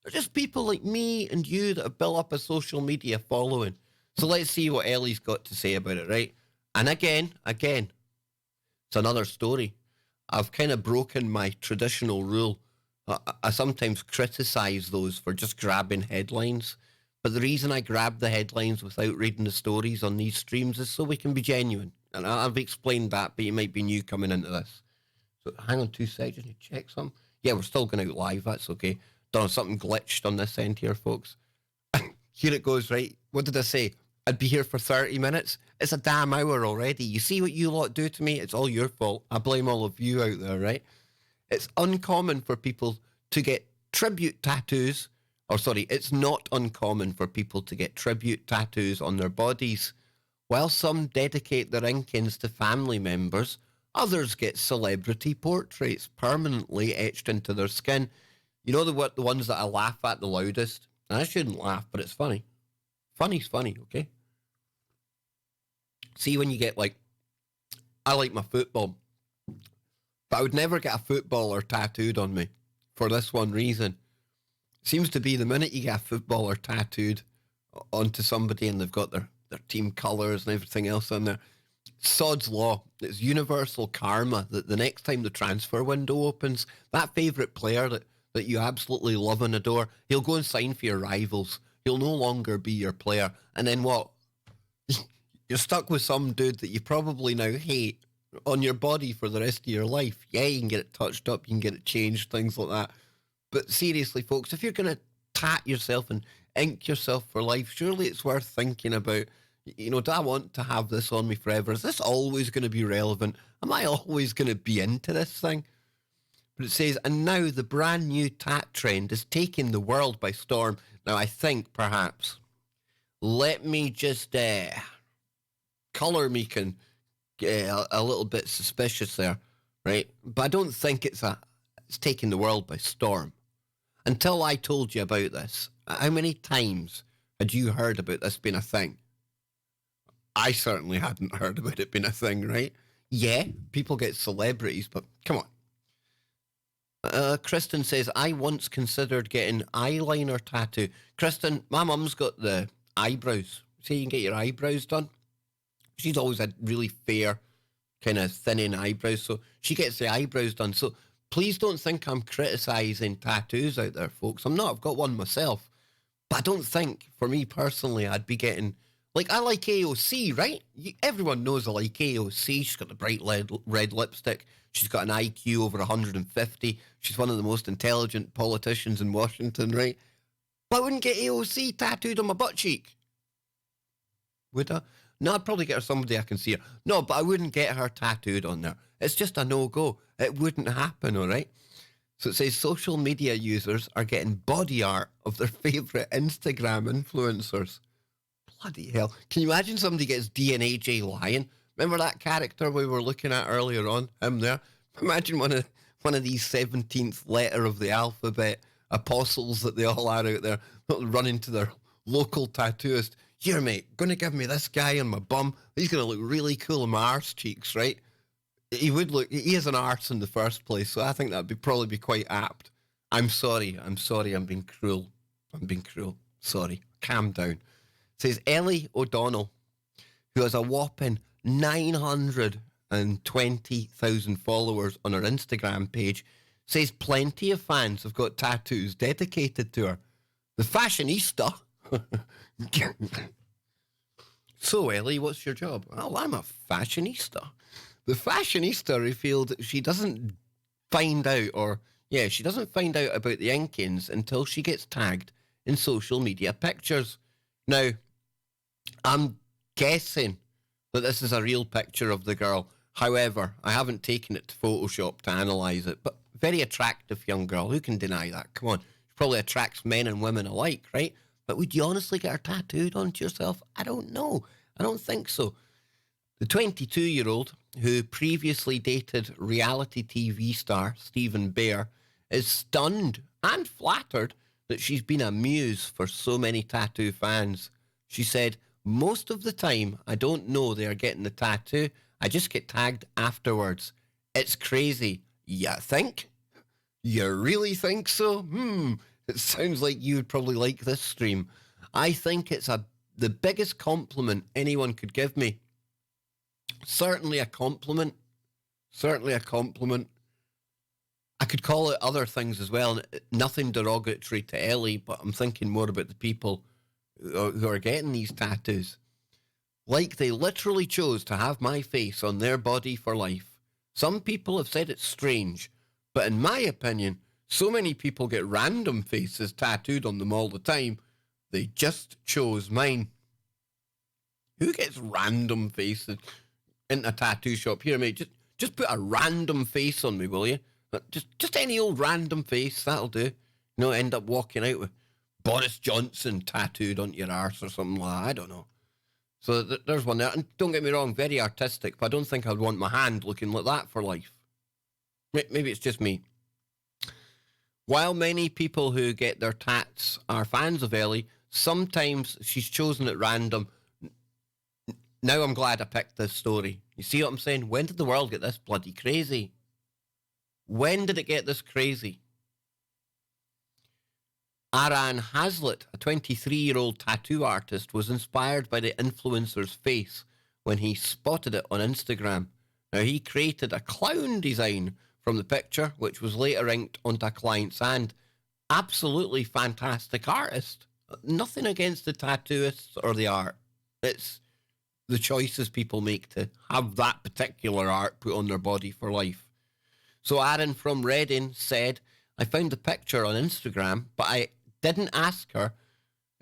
They're just people like me and you that have built up a social media following. So let's see what Ellie's got to say about it, right? And again, it's another story. I've kind of broken my traditional rule. I sometimes criticize those for just grabbing headlines. But the reason I grab the headlines without reading the stories on these streams is so we can be genuine. And I've explained that, but you might be new coming into this. So hang on 2 seconds, check some. Yeah, we're still going out live, that's okay. Don't know, something glitched on this end here, folks. Here it goes, right? What did I say? I'd be here for 30 minutes. It's a damn hour already. You see what you lot do to me? It's all your fault. I blame all of you out there, right? It's uncommon for people to get tribute tattoos. Or sorry, it's not uncommon for people to get tribute tattoos on their bodies. While some dedicate their inkings to family members, others get celebrity portraits permanently etched into their skin. You know the ones that I laugh at the loudest? And I shouldn't laugh, but it's funny. Funny's funny, okay? See, when you get, like, I like my football, but I would never get a footballer tattooed on me for this one reason. Seems to be the minute you get a footballer tattooed onto somebody and they've got their team colours and everything else on there, sod's law. It's universal karma that the next time the transfer window opens, that favourite player that you absolutely love and adore, he'll go and sign for your rivals. He'll no longer be your player. And then what? You're stuck with some dude that you probably now hate on your body for the rest of your life. Yeah, you can get it touched up, you can get it changed, things like that. But seriously, folks, if you're going to tat yourself and ink yourself for life, surely it's worth thinking about, you know, do I want to have this on me forever? Is this always going to be relevant? Am I always going to be into this thing? But it says, and now the brand new tat trend is taking the world by storm. Now, I think perhaps, let me just colour me can get a little bit suspicious there, right? But I don't think it's taking the world by storm. Until I told you about this, how many times had you heard about this being a thing? I certainly hadn't heard about it being a thing, right? Yeah, people get celebrities, but come on. Kristen says, I once considered getting eyeliner tattoo. Kristen, my mum's got the eyebrows. See, you can get your eyebrows done. She's always had really fair, kind of thinning eyebrows, so she gets the eyebrows done. So please don't think I'm criticising tattoos out there, folks. I'm not. I've got one myself. But I don't think, for me personally, I'd be getting... Like, I like AOC, right? Everyone knows I like AOC. She's got the bright red lipstick. She's got an IQ over 150. She's one of the most intelligent politicians in Washington, right? But I wouldn't get AOC tattooed on my butt cheek. Would I? No, I'd probably get her somebody I can see her. No, but I wouldn't get her tattooed on there. It's just a no-go. It wouldn't happen, all right? So it says social media users are getting body art of their favourite Instagram influencers. Bloody hell. Can you imagine somebody gets DNAJ Lion? Remember that character we were looking at earlier on? Him there? Imagine one of these 17th letter of the alphabet apostles that they all are out there running to their local tattooist. Here, mate, going to give me this guy on my bum. He's going to look really cool on my arse cheeks, right? He would look... He is an arse in the first place, so I think that'd probably be quite apt. I'm sorry. I'm being cruel. Sorry. Calm down. Says Ellie O'Donnell, who has a whopping 920,000 followers on her Instagram page, says plenty of fans have got tattoos dedicated to her. The fashionista. So, Ellie, what's your job? Well, I'm a fashionista. The fashionista revealed she doesn't find out, she doesn't find out about the Inkins until she gets tagged in social media pictures. Now, I'm guessing that this is a real picture of the girl. However, I haven't taken it to Photoshop to analyse it, but very attractive young girl. Who can deny that? Come on. She probably attracts men and women alike, right? But would you honestly get her tattooed onto yourself? I don't know. I don't think so. The 22-year-old, who previously dated reality TV star Stephen Bear, is stunned and flattered that she's been a muse for so many tattoo fans. She said, "Most of the time, I don't know they are getting the tattoo. I just get tagged afterwards. It's crazy." You think? You really think so? It sounds like you would probably like this stream. I think it's the biggest compliment anyone could give me. Certainly a compliment. I could call it other things as well. Nothing derogatory to Ellie, but I'm thinking more about the people who are getting these tattoos. Like they literally chose to have my face on their body for life. Some people have said it's strange, but in my opinion, so many people get random faces tattooed on them all the time. They just chose mine. Who gets random faces in a tattoo shop? Here, mate, just put a random face on me, will you? Just any old random face, that'll do. End up walking out with Boris Johnson tattooed onto your arse or something like that. I don't know. So there's one there. And don't get me wrong, very artistic, but I don't think I'd want my hand looking like that for life. Maybe it's just me. While many people who get their tats are fans of Ellie, sometimes she's chosen at random. Now I'm glad I picked this story. You see what I'm saying? When did the world get this bloody crazy? When did it get this crazy? Aran Hazlitt, a 23-year-old tattoo artist, was inspired by the influencer's face when he spotted it on Instagram. Now, he created a clown design from the picture, which was later inked onto a client's hand. Absolutely fantastic artist. Nothing against the tattooists or the art. It's the choices people make to have that particular art put on their body for life. So Aaron from Reading said, "I found the picture on Instagram, but I didn't ask her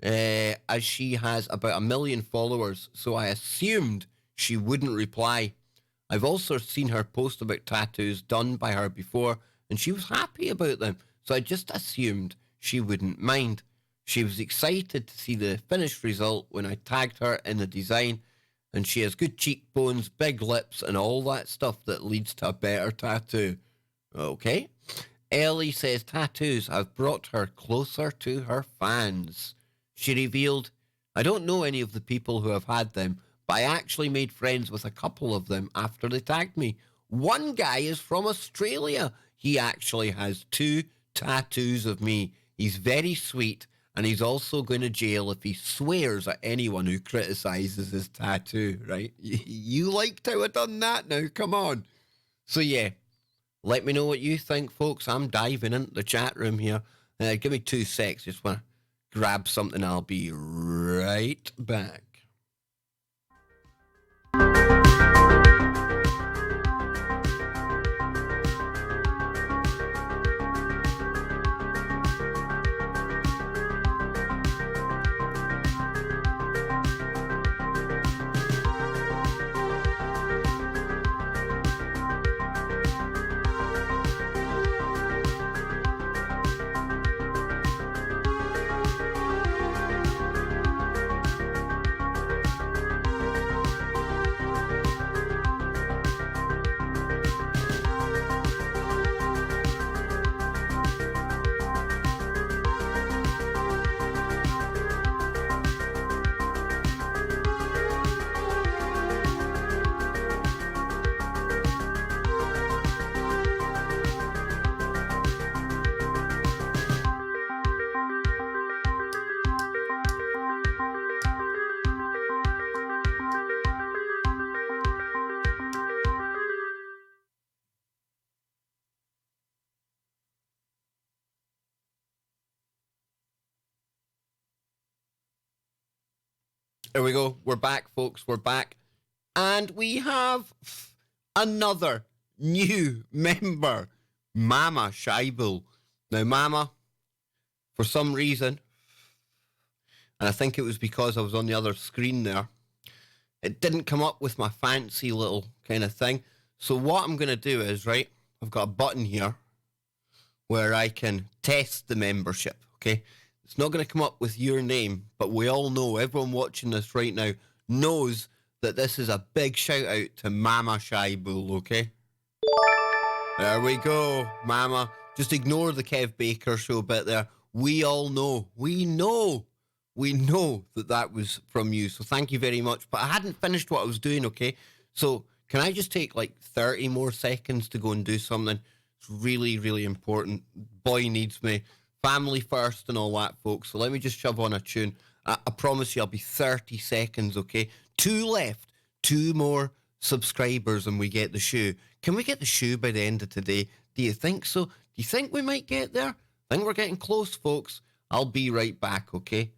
as she has about 1 million followers, so I assumed she wouldn't reply. I've also seen her post about tattoos done by her before, and she was happy about them, so I just assumed she wouldn't mind. She was excited to see the finished result when I tagged her in the design, and she has good cheekbones, big lips, and all that stuff that leads to a better tattoo." Okay. Ellie says tattoos have brought her closer to her fans. She revealed, "I don't know any of the people who have had them, but I actually made friends with a couple of them after they tagged me. One guy is from Australia. He actually has 2 tattoos of me. He's very sweet, and he's also going to jail if he swears at anyone who criticises his tattoo," right? You liked how I done that now, come on. So yeah, let me know what you think, folks. I'm diving into the chat room here. Give me 2 secs. Just want to grab something. I'll be right back. There we go. We're back, folks. We're back. And we have another new member, Mama Shaibul. Now, Mama, for some reason, and I think it was because I was on the other screen there, it didn't come up with my fancy little kind of thing. So what I'm going to do is, right, I've got a button here where I can test the membership, okay? It's not going to come up with your name, but we all know, everyone watching this right now knows that this is a big shout out to Mama Shaibul, okay? There we go, Mama. Just ignore the Kev Baker show bit there. We all know, we know that was from you. So thank you very much. But I hadn't finished what I was doing, okay? So can I just take like 30 more seconds to go and do something? It's really, really important. Boy needs me. Family first and all that, folks. So let me just shove on a tune. I promise you I'll be 30 seconds, okay? 2 left. 2 more subscribers and we get the shoe. Can we get the shoe by the end of today? Do you think so? Do you think we might get there? I think we're getting close, folks. I'll be right back, okay?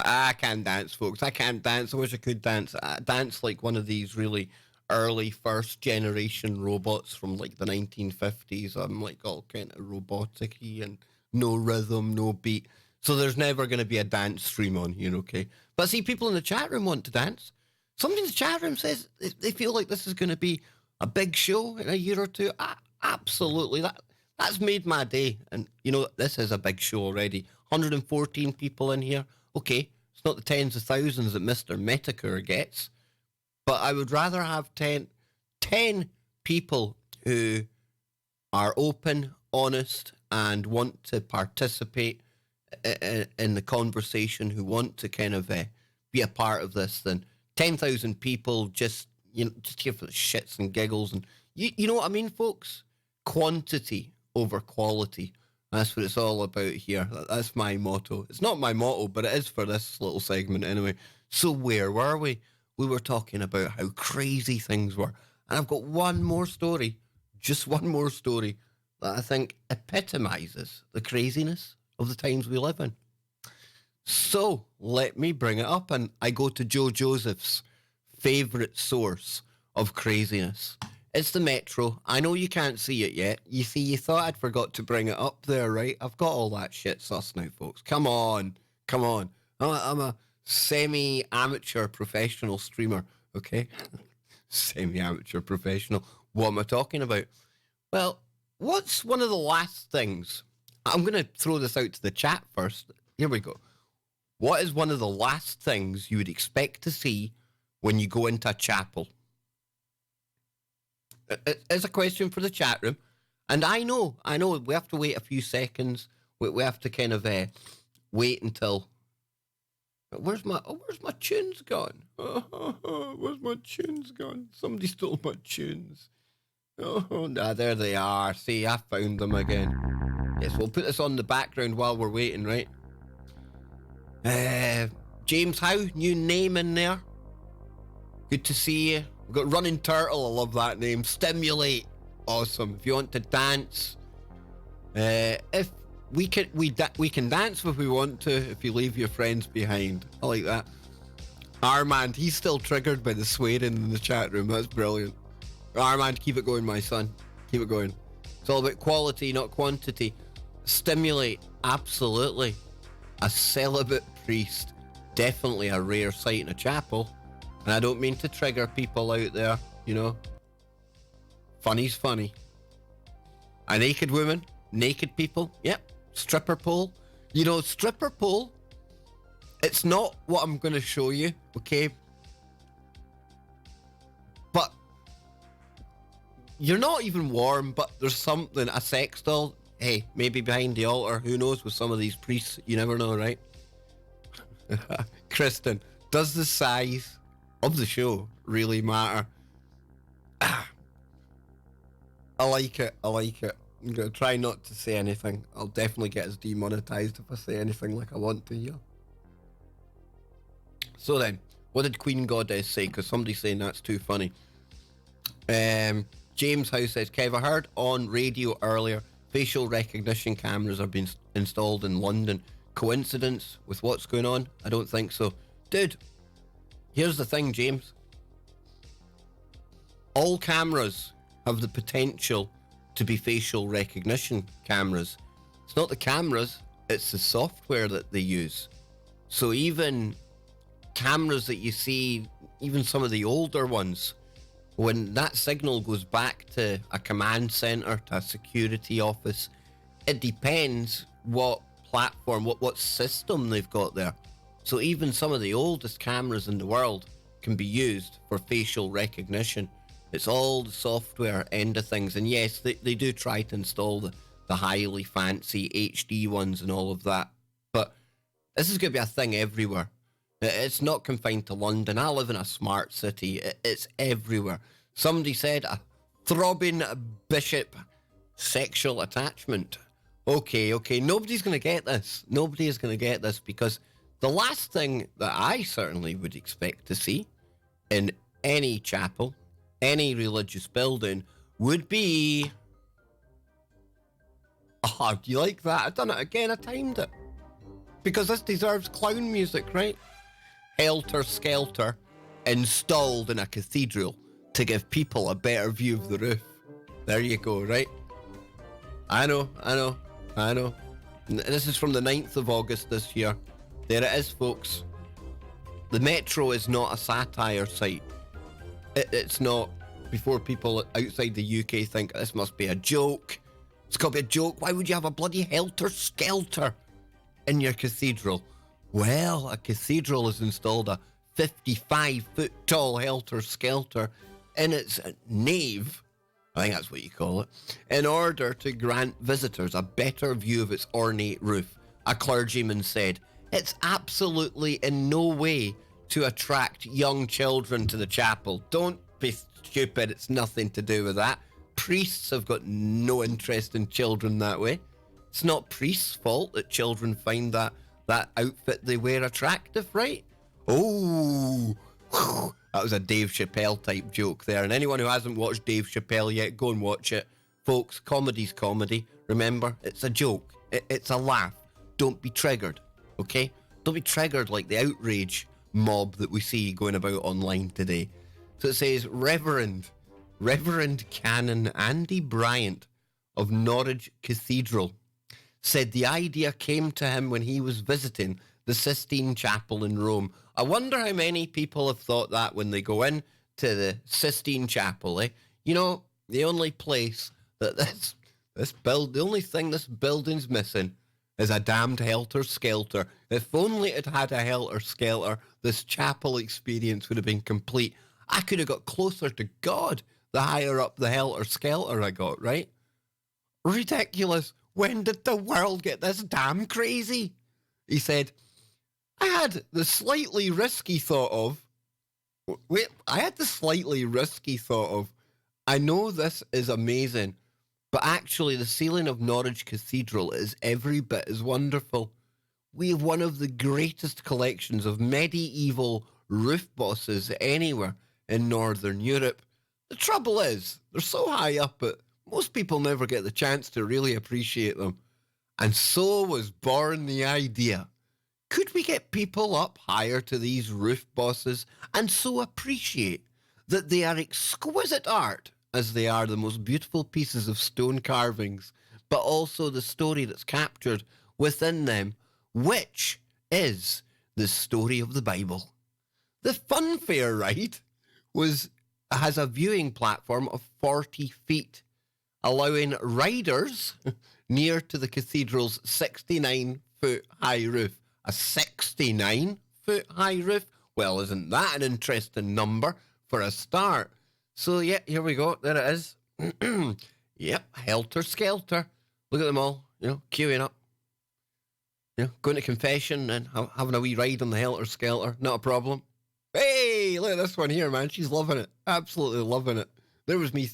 I can't dance, folks. I can't dance. I wish I could dance. I dance like one of these really early first generation robots from like the 1950s. I'm like all kind of robotic-y and no rhythm, no beat. So there's never going to be a dance stream on here, okay? But see, people in the chat room want to dance. Somebody in the chat room says they feel like this is going to be a big show in a year or two. Absolutely. That's made my day. And, you know, this is a big show already. 114 people in here. Okay, it's not the tens of thousands that Mr. Metacore gets, but I would rather have 10 people who are open, honest, and want to participate in the conversation, who want to kind of be a part of this, than 10,000 people just here for the shits and giggles. And you know what I mean, folks? Quantity over quality. That's what it's all about here. That's my motto. It's not my motto, but it is for this little segment anyway. So where were we? We were talking about how crazy things were. And I've got one more story, just one more story, that I think epitomizes the craziness of the times we live in. So let me bring it up, and I go to Joe Joseph's favourite source of craziness. It's the Metro. I know you can't see it yet. You see, you thought I'd forgot to bring it up there, right? I've got all that shit sus now, folks. Come on. I'm a semi-amateur professional streamer, okay? Semi-amateur professional. What am I talking about? Well, what's one of the last things? I'm going to throw this out to the chat first. Here we go. What is one of the last things you would expect to see when you go into a chapel? It's a question for the chat room. And I know, we have to wait a few seconds. We have to kind of wait until. Where's my tunes gone? Where's my tunes gone? Somebody stole my tunes. Oh, nah, there they are. See, I found them again. Yes, we'll put this on the background while we're waiting, right? James Howe, new name in there. Good to see you. We've got Running Turtle. I love that name. Stimulate. Awesome. If you want to dance, if we can dance if we want to. If you leave your friends behind, I like that. Armand, he's still triggered by the swearing in the chat room. That's brilliant. Armand, keep it going, my son. Keep it going. It's all about quality, not quantity. Stimulate, absolutely. A celibate priest, definitely a rare sight in a chapel. And I don't mean to trigger people out there, you know. Funny's funny. A naked woman, naked people, yep. Stripper pole. You know, stripper pole, it's not what I'm going to show you, okay? But you're not even warm, but there's something, a sex doll. Hey, maybe behind the altar, who knows, with some of these priests, you never know, right? Kristen, does the size of the show really matter? I like it. I'm going to try not to say anything. I'll definitely get us demonetized if I say anything like I want to here. So then, what did Queen Goddess say? Because somebody's saying that's too funny. James House says, Kev, I heard on radio earlier, facial recognition cameras are being installed in London. Coincidence with what's going on? I don't think so. Dude, here's the thing, James. All cameras have the potential to be facial recognition cameras. It's not the cameras, it's the software that they use. So even cameras that you see, even some of the older ones, when that signal goes back to a command center, to a security office, it depends what platform, what system they've got there. So even some of the oldest cameras in the world can be used for facial recognition. It's all the software end of things. And yes, they do try to install the highly fancy HD ones and all of that. But this is going to be a thing everywhere. It's not confined to London. I live in a smart city. It's everywhere. Somebody said a throbbing bishop sexual attachment. Okay. Nobody's going to get this. Nobody is going to get this because the last thing that I certainly would expect to see in any chapel, any religious building, would be... Oh, do you like that? I've done it again. I timed it. Because this deserves clown music, right? Helter Skelter installed in a cathedral to give people a better view of the roof. There you go, right? I know. This is from the 9th of August this year. There it is, folks. The Metro is not a satire site. It's not. Before people outside the UK think this must be a joke. It's got to be a joke. Why would you have a bloody helter-skelter in your cathedral? Well, a cathedral has installed a 55-foot tall helter-skelter in its nave, I think that's what you call it, in order to grant visitors a better view of its ornate roof. A clergyman said, it's absolutely in no way to attract young children to the chapel. Don't be stupid, it's nothing to do with that. Priests have got no interest in children that way. It's not priests' fault that children find that outfit they wear attractive, right? Oh, that was a Dave Chappelle type joke there. And anyone who hasn't watched Dave Chappelle yet, go and watch it. Folks, comedy's comedy. Remember, it's a joke. It's a laugh. Don't be triggered, okay? Don't be triggered like the outrage mob that we see going about online today. So it says, Reverend Canon Andy Bryant of Norwich Cathedral said the idea came to him when he was visiting the Sistine Chapel in Rome. I wonder how many people have thought that when they go in to the Sistine Chapel, eh? You know, the only place that the only thing this building's missing is a damned helter-skelter. If only it had a helter-skelter, this chapel experience would have been complete. I could have got closer to God the higher up the helter-skelter I got, right? ridiculous. When did the world get this damn crazy? He said, I had the slightly risky thought of, I know this is amazing, but actually the ceiling of Norwich Cathedral is every bit as wonderful. We have one of the greatest collections of medieval roof bosses anywhere in Northern Europe. The trouble is, they're so high up that most people never get the chance to really appreciate them. And so was born the idea. Could we get people up higher to these roof bosses and so appreciate that they are exquisite art, as they are the most beautiful pieces of stone carvings, but also the story that's captured within them, which is the story of the Bible. The fun fair ride has a viewing platform of 40 feet, allowing riders near to the cathedral's 69-foot high roof. A 69-foot high roof? Well, isn't that an interesting number for a start? So, yeah, here we go. There it is. Yep, helter-skelter. Look at them all, queuing up. Going to confession and having a wee ride on the helter-skelter. Not a problem. Hey, look at this one here, man. She's loving it. Absolutely loving it. There was me,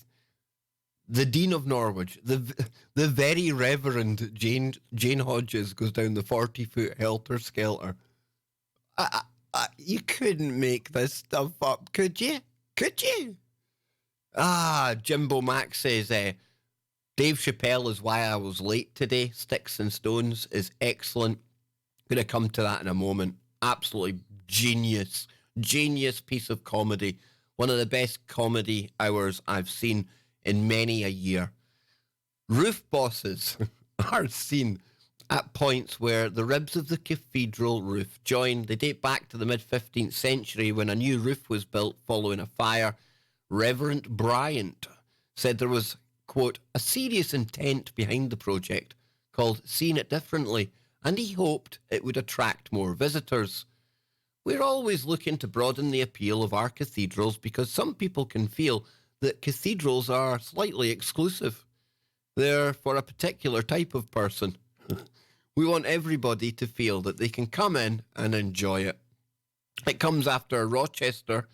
the Dean of Norwich, the very Reverend Jane Hodges goes down the 40-foot helter-skelter. You couldn't make this stuff up, could you? Could you? Jimbo Max says, Dave Chappelle is why I was late today. Sticks and Stones is excellent. Going to come to that in a moment. Absolutely genius piece of comedy. One of the best comedy hours I've seen in many a year. Roof bosses are seen at points where the ribs of the cathedral roof join. They date back to the mid-15th century when a new roof was built following a fire. Reverend Bryant said there was, quote, a serious intent behind the project called Seeing It Differently, and he hoped it would attract more visitors. We're always looking to broaden the appeal of our cathedrals because some people can feel that cathedrals are slightly exclusive. They're for a particular type of person. We want everybody to feel that they can come in and enjoy it. It comes after Rochester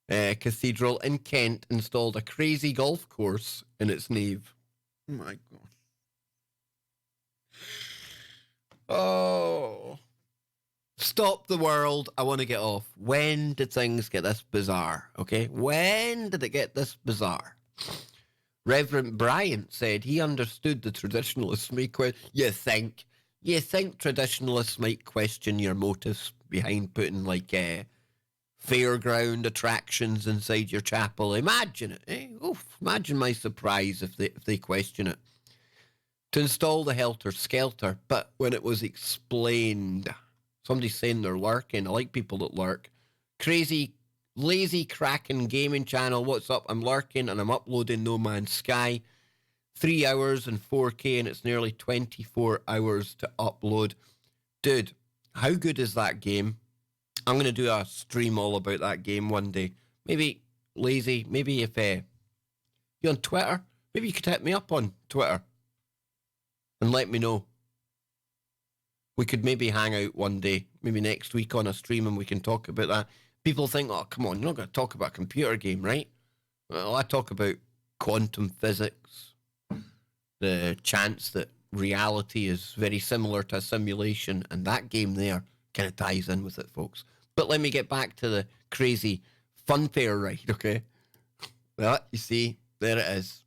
Cathedral in Kent installed a crazy golf course in its nave. Oh my God. Oh. Stop the world. I want to get off. When did things get this bizarre? Okay? When did it get this bizarre? Reverend Bryant said he understood the traditionalists may You think traditionalists might question your motives behind putting fairground attractions inside your chapel? Imagine it, eh? Oof, imagine my surprise if they question it. To install the helter-skelter, but when it was explained, somebody's saying they're lurking. I like people that lurk. Crazy, lazy Kraken gaming channel. What's up? I'm lurking and I'm uploading No Man's Sky. 3 hours and 4K, and it's nearly 24 hours to upload. Dude, how good is that game? I'm going to do a stream all about that game one day. Maybe lazy. Maybe if you're on Twitter, maybe you could hit me up on Twitter and let me know. We could maybe hang out one day, maybe next week on a stream, and we can talk about that. People think, oh, come on, you're not going to talk about a computer game, right? Well, I talk about quantum physics, the chance that reality is very similar to a simulation, and that game there kind of ties in with it, folks. But let me get back to the crazy funfair ride, okay? Well, you see, there it is.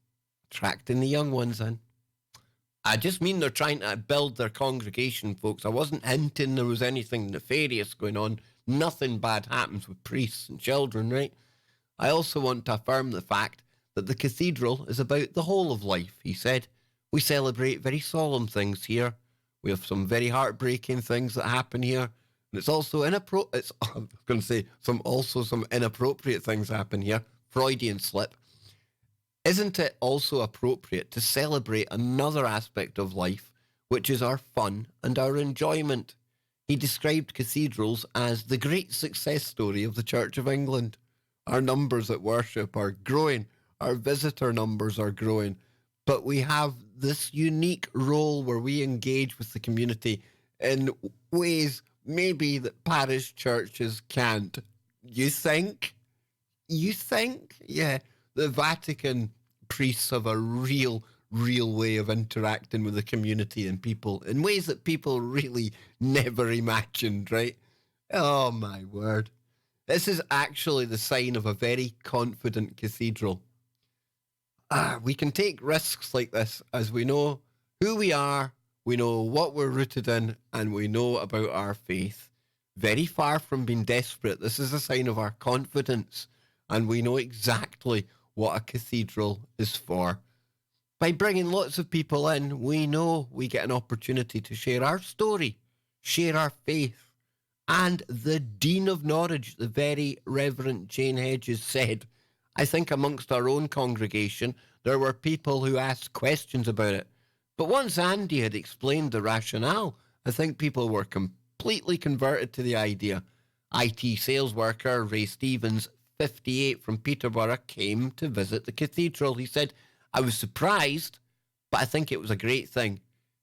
Attracting the young ones in. I just mean they're trying to build their congregation, folks. I wasn't hinting there was anything nefarious going on. Nothing bad happens with priests and children, right? I also want to affirm the fact that the cathedral is about the whole of life, he said. We celebrate very solemn things here. We have some very heartbreaking things that happen here. And it's also inappropriate. I'm going to say some inappropriate things happen here. Freudian slip. Isn't it also appropriate to celebrate another aspect of life, which is our fun and our enjoyment? He described cathedrals as the great success story of the Church of England. Our numbers at worship are growing. Our visitor numbers are growing. but we have this unique role where we engage with the community in ways maybe that parish churches can't. You think? You think? Yeah. The Vatican priests have a real way of interacting with the community and people in ways that people really never imagined, right? Oh my word. This is actually the sign of a very confident cathedral. We can take risks like this as we know who we are, we know what we're rooted in, and we know about our faith. Very far from being desperate, this is a sign of our confidence, and we know exactly what a cathedral is for. By bringing lots of people in, we know we get an opportunity to share our story, share our faith. And the Dean of Norwich, the very Reverend Jane Hedges, said, I think amongst our own congregation, there were people who asked questions about it. But once Andy had explained the rationale, I think people were completely converted to the idea. IT sales worker Ray Stevens, 58 from Peterborough, came to visit the cathedral. He said, I was surprised, but I think it was a great thing.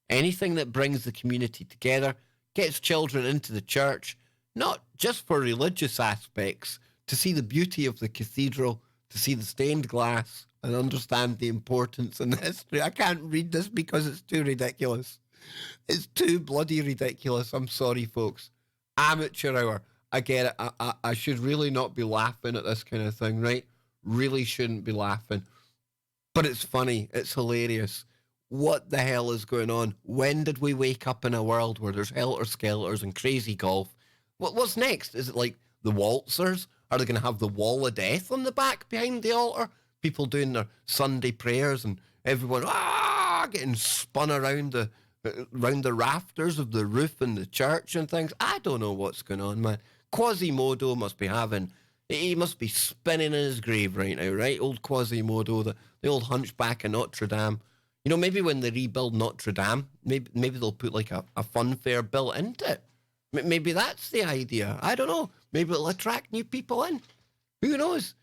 Anything that brings the community together, gets children into the church, not just for religious aspects, to see the beauty of the cathedral, to see the stained glass, and understand the importance and the history. I can't read this because it's too ridiculous. It's too bloody ridiculous. I'm sorry, folks. Amateur hour. I get it. I should really not be laughing at this kind of thing, right? Really shouldn't be laughing. But it's funny. It's hilarious. What the hell is going on? When did we wake up in a world where there's helter-skelters and crazy golf? What's next? Is it like the waltzers? Are they going to have the wall of death on the back behind the altar? People doing their Sunday prayers and everyone getting spun around the rafters of the roof in the church and things. I don't know what's going on, man. Quasimodo must be he must be spinning in his grave right now, right? Old Quasimodo, the old hunchback of Notre Dame. You know, maybe when they rebuild Notre Dame, maybe they'll put like a fun fair built into it. Maybe that's the idea. I don't know. Maybe it'll attract new people in. Who knows?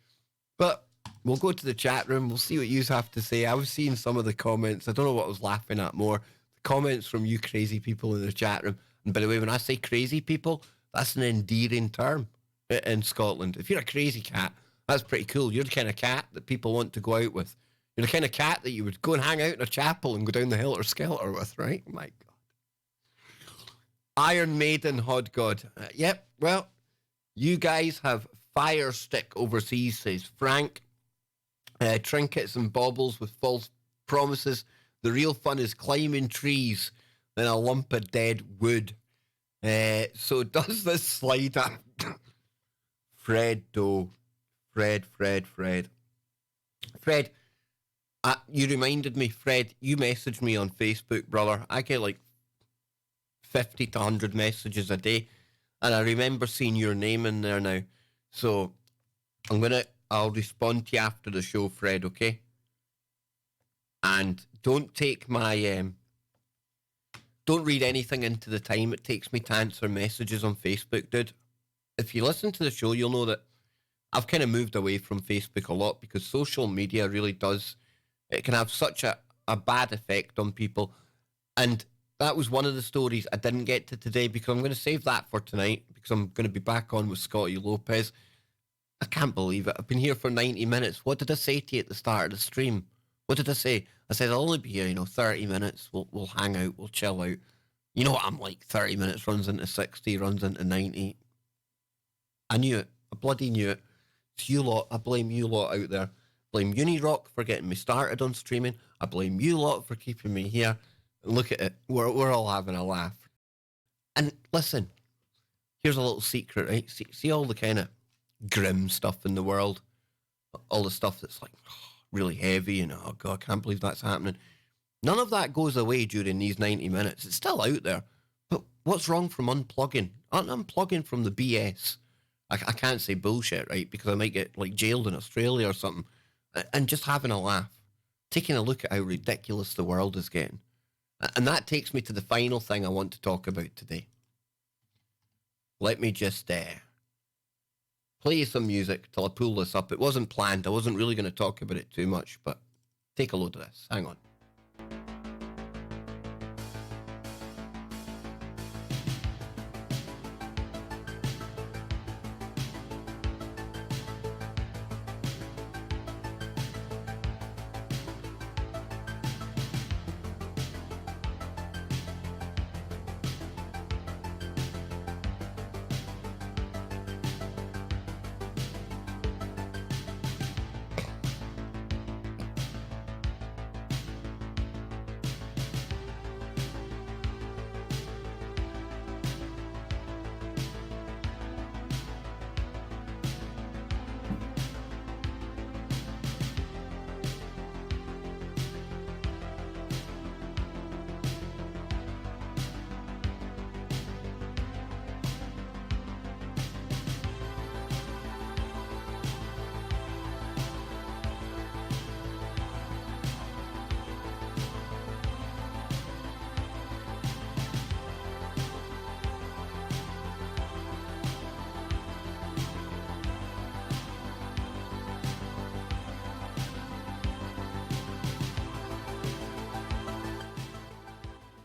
But we'll go to the chat room. We'll see what you have to say. I was seeing some of the comments. I don't know what I was laughing at more. The comments from you crazy people in the chat room. And by the way, when I say crazy people, that's an endearing term in Scotland. If you're a crazy cat, that's pretty cool. You're the kind of cat that people want to go out with. You're the kind of cat that you would go and hang out in a chapel and go down the helter-skelter with, right? My God. Iron Maiden, Hod God. Yep, well, you guys have fire stick overseas, says Frank. Trinkets and baubles with false promises. The real fun is climbing trees than a lump of dead wood. So does this slide up? Fred, though. Fred. You reminded me, Fred, you messaged me on Facebook, brother. I get like 50 to 100 messages a day. And I remember seeing your name in there now. So I'll respond to you after the show, Fred, okay? And don't take don't read anything into the time it takes me to answer messages on Facebook, dude. If you listen to the show, you'll know that I've kind of moved away from Facebook a lot because social media really it can have such a bad effect on people. And that was one of the stories I didn't get to today because I'm going to save that for tonight because I'm going to be back on with Scotty Lopez. I can't believe it. I've been here for 90 minutes. What did I say to you at the start of the stream? What did I say? I said, I'll only be here, 30 minutes. We'll hang out. We'll chill out. You know what I'm like. 30 minutes runs into 60, runs into 90. I knew it. I bloody knew it. It's you lot. I blame you lot out there. Blame Unirock for getting me started on streaming. I blame you lot for keeping me here. Look at it. We're all having a laugh. And listen, here's a little secret, right? See all the kind of grim stuff in the world? All the stuff that's like really heavy and, oh God, I can't believe that's happening. None of that goes away during these 90 minutes. It's still out there. But what's wrong from unplugging? Unplugging from the BS. I can't say bullshit, right? Because I might get like jailed in Australia or something. And just having a laugh. Taking a look at how ridiculous the world is getting. And that takes me to the final thing I want to talk about today. Let me just play some music till I pull this up. It wasn't planned. I wasn't really going to talk about it too much, but take a load of this. Hang on.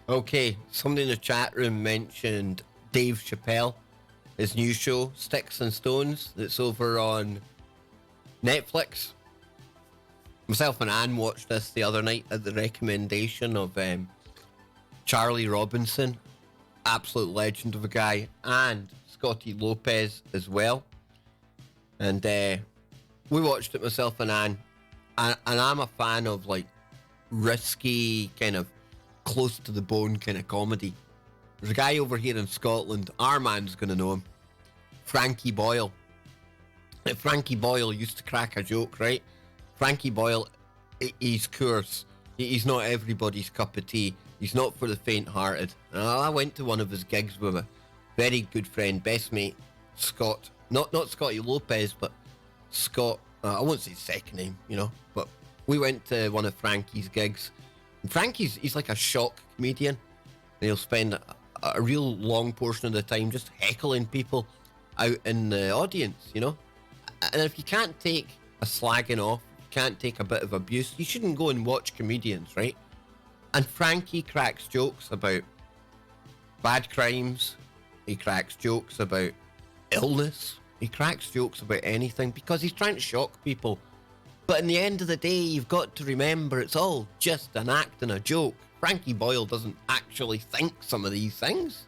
Okay, somebody in the chat room mentioned Dave Chappelle, his new show, Sticks and Stones, that's over on Netflix. Myself and Anne watched this the other night at the recommendation of Charlie Robinson, absolute legend of a guy, and Scotty Lopez as well. And we watched it, myself and Anne, and I'm a fan of like risky, kind of close to the bone kind of comedy. There's a guy over here in Scotland, our man's going to know him, Frankie Boyle. Frankie Boyle used to crack a joke, right? Frankie Boyle, he's coarse. He's not everybody's cup of tea. He's not for the faint-hearted. I went to one of his gigs with a very good friend, best mate, Scott. Not Scotty Lopez, but Scott. I won't say his second name, but we went to one of Frankie's gigs. And he's like a shock comedian. And he'll spend a real long portion of the time just heckling people out in the audience, And if you can't take a slagging off, you can't take a bit of abuse, you shouldn't go and watch comedians, right? And Frankie cracks jokes about bad crimes. He cracks jokes about illness. He cracks jokes about anything because he's trying to shock people. But in the end of the day, you've got to remember it's all just an act and a joke. Frankie Boyle doesn't actually think some of these things.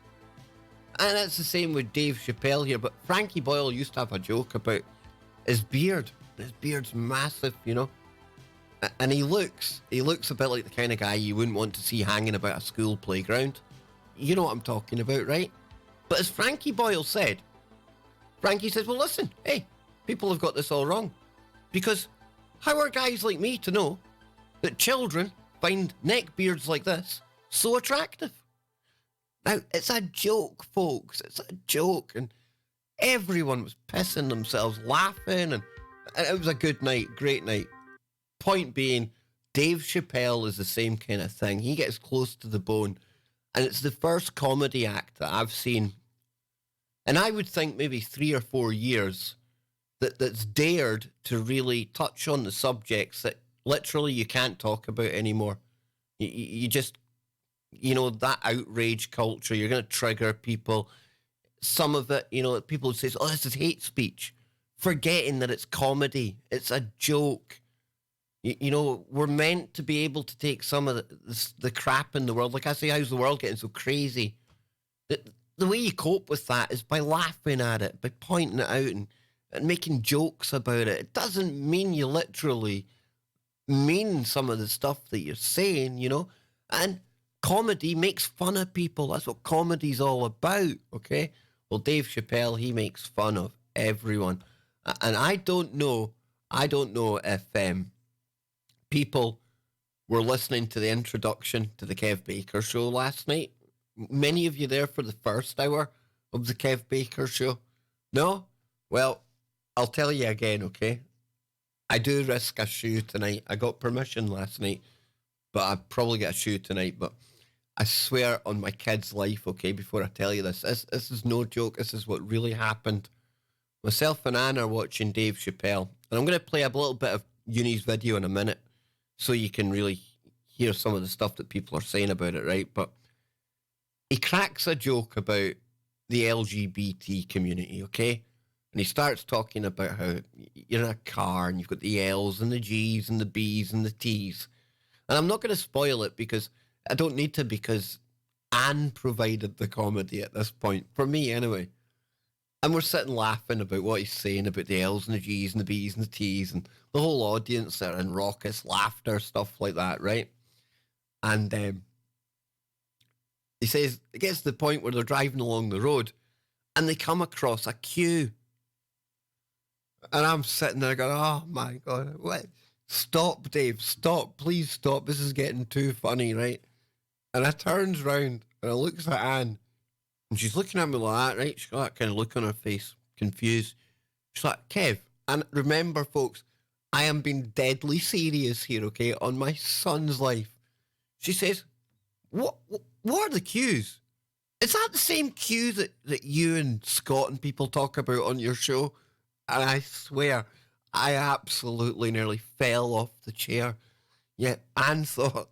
And it's the same with Dave Chappelle here. But Frankie Boyle used to have a joke about his beard. His beard's massive, And he looks a bit like the kind of guy you wouldn't want to see hanging about a school playground. You know what I'm talking about, right? But as Frankie Boyle said, Frankie says, well, listen, hey, people have got this all wrong. Because how are guys like me to know that children find neck beards like this so attractive? Now, it's a joke, folks. It's a joke. And everyone was pissing themselves, laughing. And it was a good night, great night. Point being, Dave Chappelle is the same kind of thing. He gets close to the bone. And it's the first comedy act that I've seen, and I would think maybe 3 or 4 years, that's dared to really touch on the subjects that literally you can't talk about anymore. You just, that outrage culture, you're going to trigger people. Some of it, people would say, oh, this is hate speech, forgetting that it's comedy. It's a joke. We're meant to be able to take some of the crap in the world. Like I say, how's the world getting so crazy? The way you cope with that is by laughing at it, by pointing it out and making jokes about it. It doesn't mean you literally mean some of the stuff that you're saying, And comedy makes fun of people. That's what comedy's all about, okay? Well, Dave Chappelle, he makes fun of everyone. And I don't know if people were listening to the introduction to the Kev Baker show last night. Many of you there for the first hour of the Kev Baker show? No? Well, I'll tell you again, okay? I do risk a shoe tonight. I got permission last night, but I'll probably get a shoe tonight. But I swear on my kid's life, okay, before I tell you this is no joke. This is what really happened. Myself and Anne are watching Dave Chappelle, and I'm going to play a little bit of Uni's video in a minute so you can really hear some of the stuff that people are saying about it, right? But he cracks a joke about the LGBT community, okay? And he starts talking about how you're in a car and you've got the L's and the G's and the B's and the T's. And I'm not going to spoil it because I don't need to, because Anne provided the comedy at this point, for me anyway. And we're sitting laughing about what he's saying about the L's and the G's and the B's and the T's, and the whole audience are in raucous laughter, stuff like that, right? And he says it gets to the point where they're driving along the road and they come across a queue. And I'm sitting there going, oh my God, what? Stop, Dave, stop, please stop. This is getting too funny, right? And I turns round and I looks at Anne, and she's looking at me like that, right? She's got that kind of look on her face, confused. She's like, Kev, and remember, folks, I am being deadly serious here, okay, on my son's life. She says, what are the queues? Is that the same queue that you and Scott and people talk about on your show? And I swear, I absolutely nearly fell off the chair. Yeah, Anne thought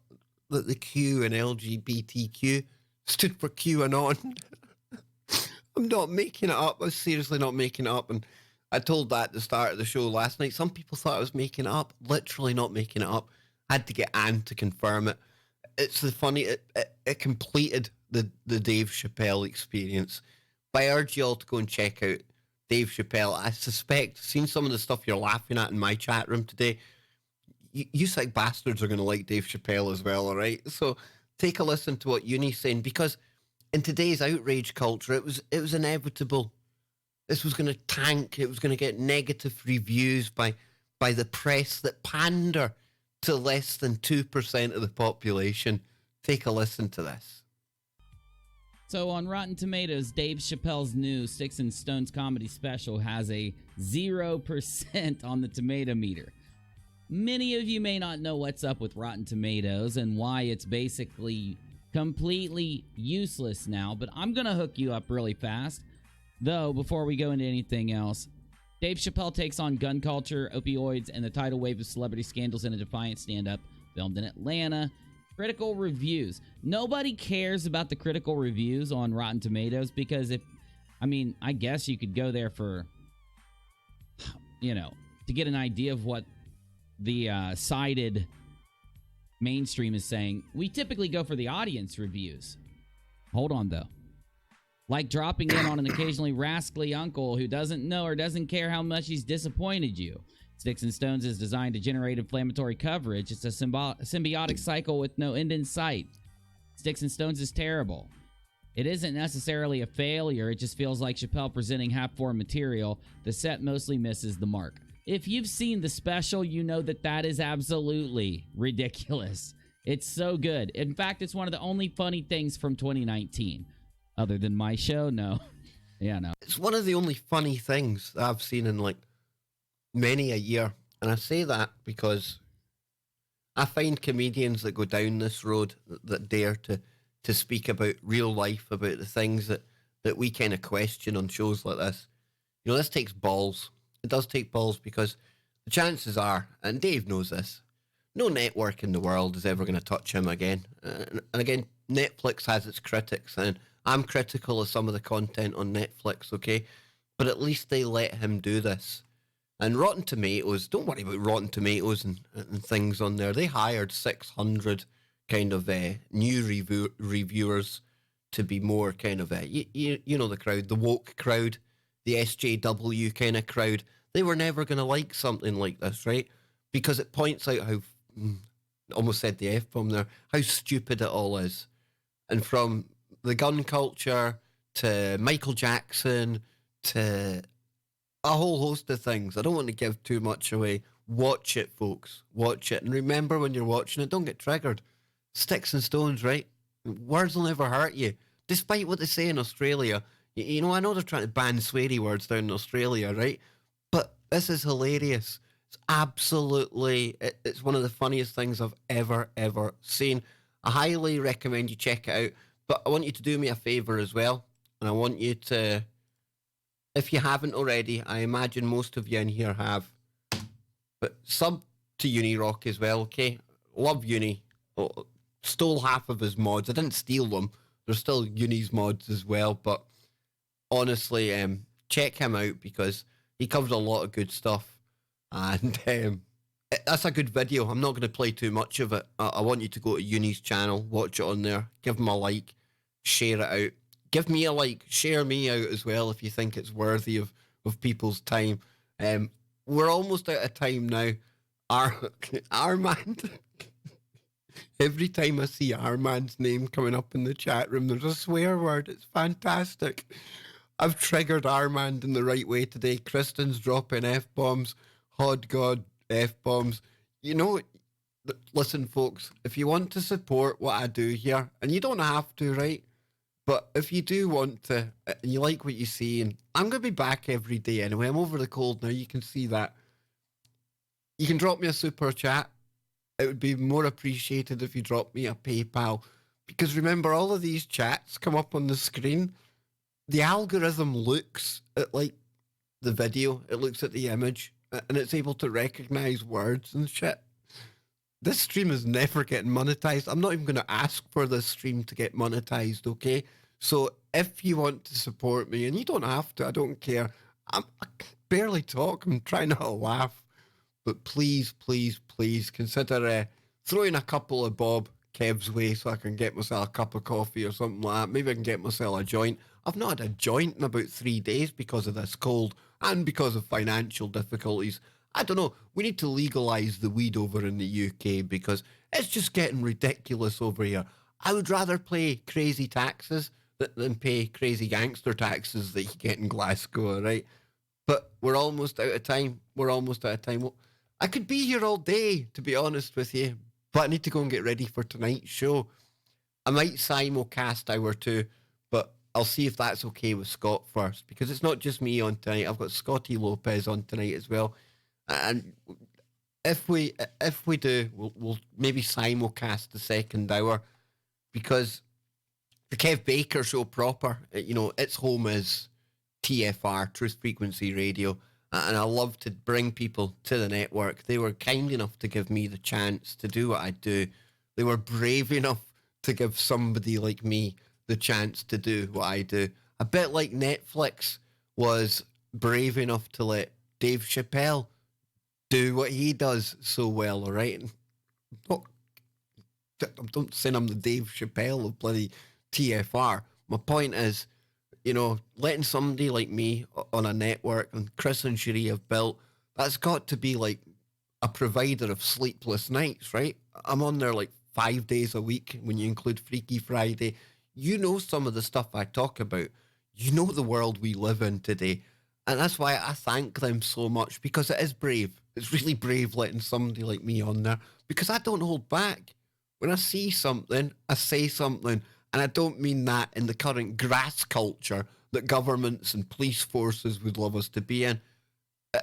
that the Q in LGBTQ stood for QAnon. I'm not making it up. I'm seriously not making it up. And I told that at the start of the show last night. Some people thought I was making it up. Literally not making it up. I had to get Anne to confirm it. It's the funny. It completed the Dave Chappelle experience. But I urge you all to go and check out Dave Chappelle. I suspect, seeing some of the stuff you're laughing at in my chat room today, you sick bastards are going to like Dave Chappelle as well, all right? So take a listen to what Uni's saying, because in today's outrage culture, it was inevitable. This was going to tank. It was going to get negative reviews by the press that pander to less than 2% of the population. Take a listen to this. So on Rotten Tomatoes, Dave Chappelle's new Sticks and Stones comedy special has a 0% on the tomato meter. Many of you may not know what's up with Rotten Tomatoes and why it's basically completely useless now, but I'm going to hook you up really fast. Though, before we go into anything else, Dave Chappelle takes on gun culture, opioids, and the tidal wave of celebrity scandals in a defiant stand-up filmed in Atlanta. Critical reviews. Nobody cares about the critical reviews on Rotten Tomatoes because I guess you could go there for, to get an idea of what the cited mainstream is saying. We typically go for the audience reviews. Hold on, though. Like dropping in on an occasionally rascally uncle who doesn't know or doesn't care how much he's disappointed you. Sticks and Stones is designed to generate inflammatory coverage. It's a symbiotic cycle with no end in sight. Sticks and Stones is terrible. It isn't necessarily a failure. It just feels like Chappelle presenting half-formed material. The set mostly misses the mark. If you've seen the special, you know that is absolutely ridiculous. It's so good. In fact, it's one of the only funny things from 2019. Other than my show, no. Yeah, no. It's one of the only funny things that I've seen in many a year. And I say that because I find comedians that go down this road, that dare to speak about real life, about the things that we kind of question on shows like this. This takes balls. It does take balls, because the chances are, and Dave knows this, no network in the world is ever going to touch him again. And again, Netflix has its critics, and I'm critical of some of the content on Netflix, okay? But at least they let him do this. And Rotten Tomatoes, don't worry about Rotten Tomatoes and things on there. They hired 600 kind of new reviewers to be more kind of, you know the crowd, the woke crowd, the SJW kind of crowd. They were never going to like something like this, right? Because it points out how, almost said the F-bomb there, how stupid it all is. And from the gun culture to Michael Jackson to a whole host of things. I don't want to give too much away. Watch it, folks. Watch it. And remember, when you're watching it, don't get triggered. Sticks and Stones, right? Words will never hurt you. Despite what they say in Australia. I know they're trying to ban sweary words down in Australia, right? But this is hilarious. It's absolutely, it's one of the funniest things I've ever seen. I highly recommend you check it out. But I want you to do me a favour as well. And I want you to, if you haven't already, I imagine most of you in here have, but sub to Uni Rock as well, okay? Love Uni. Stole half of his mods. I didn't steal them. There's still Uni's mods as well. But honestly, check him out, because he covers a lot of good stuff. And that's a good video. I'm not going to play too much of it. I want you to go to Uni's channel, watch it on there, give him a like, share it out. Give me a like, share me out as well if you think it's worthy of people's time. We're almost out of time now. Armand. Every time I see Armand's name coming up in the chat room, there's a swear word. It's fantastic. I've triggered Armand in the right way today. Kristen's dropping F-bombs. Hod God F-bombs. Listen, folks, if you want to support what I do here, and you don't have to, right? But if you do want to, and you like what you see, and I'm going to be back every day anyway. I'm over the cold now. You can see that. You can drop me a super chat. It would be more appreciated if you drop me a PayPal. Because remember, all of these chats come up on the screen. The algorithm looks at, the video. It looks at the image. And it's able to recognize words and shit. this stream is never getting monetized. I'm not even going to ask for this stream to get monetized, okay? So if you want to support me, and you don't have to, I don't care. I barely talk. I'm trying not to laugh. But please, please, please consider throwing a couple of bob Kev's way so I can get myself a cup of coffee or something like that. Maybe I can get myself a joint. I've not had a joint in about 3 days because of this cold and because of financial difficulties. I don't know. We need to legalise the weed over in the UK because it's just getting ridiculous over here. I would rather pay crazy taxes than pay crazy gangster taxes that you get in Glasgow, right? But we're almost out of time. Well, I could be here all day, to be honest with you, but I need to go and get ready for tonight's show. I might simulcast hour 2, but I'll see if that's okay with Scott first, because it's not just me on tonight. I've got Scotty Lopez on tonight as well. And if we do, we'll maybe simulcast the second hour, because the Kev Baker show proper, its home is TFR, Truth Frequency Radio, and I love to bring people to the network. They were kind enough to give me the chance to do what I do. They were brave enough to give somebody like me the chance to do what I do. A bit like Netflix was brave enough to let Dave Chappelle do what he does so well, all right? Don't say I'm the Dave Chappelle of bloody TFR. My point is, letting somebody like me on a network, and Chris and Cherie have built, that's got to be like a provider of sleepless nights, right? I'm on there like 5 days a week when you include Freaky Friday. You know some of the stuff I talk about. You know the world we live in today. And that's why I thank them so much, because it is brave. It's really brave letting somebody like me on there, because I don't hold back. When I see something, I say something. And I don't mean that in the current grass culture that governments and police forces would love us to be in.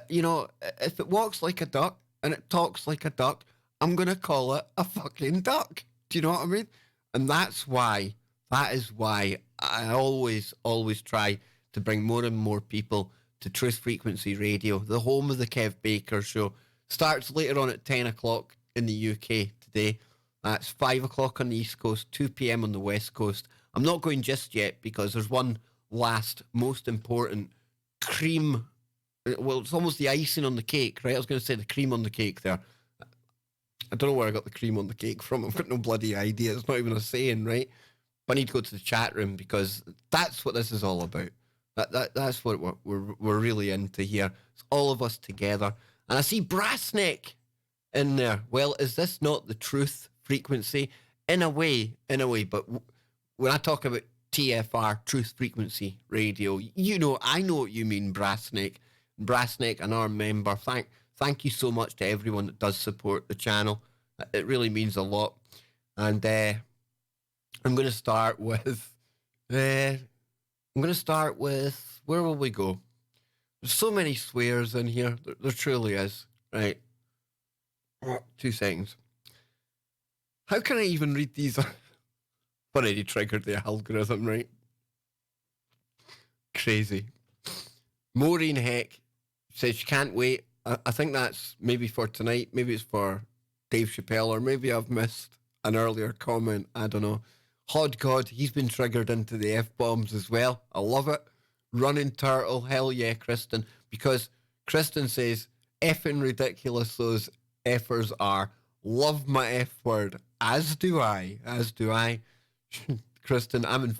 If it walks like a duck and it talks like a duck, I'm going to call it a fucking duck. Do you know what I mean? And that is why I always try to bring more and more people to Truth Frequency Radio, the home of the Kev Baker show. Starts later on at 10 o'clock in the UK today. That's 5 o'clock on the East Coast, 2 p.m. on the West Coast. I'm not going just yet because there's one last, most important cream. Well, it's almost the icing on the cake, right? I was going to say the cream on the cake there. I don't know where I got the cream on the cake from. I've got no bloody idea. It's not even a saying, right? But I need to go to the chat room because that's what this is all about. That's what we're really into here. It's all of us together. And I see Brassneck in there. Well, is this not the Truth Frequency? In a way, but when I talk about TFR, Truth Frequency Radio, I know what you mean, Brassneck, and our member. Thank you so much to everyone that does support the channel. It really means a lot. And I'm going to start with, where will we go? There's so many swears in here. There truly is, right? 2 seconds. How can I even read these? I've already triggered the algorithm, right? Crazy. Maureen Heck says she can't wait. I think that's maybe for tonight. Maybe it's for Dave Chappelle, or maybe I've missed an earlier comment. I don't know. Hod God, he's been triggered into the F-bombs as well. I love it. Running Turtle, hell yeah, Kristen. Because Kristen says, effing ridiculous those effers are. Love my F word. As do I. Kristen, I'm a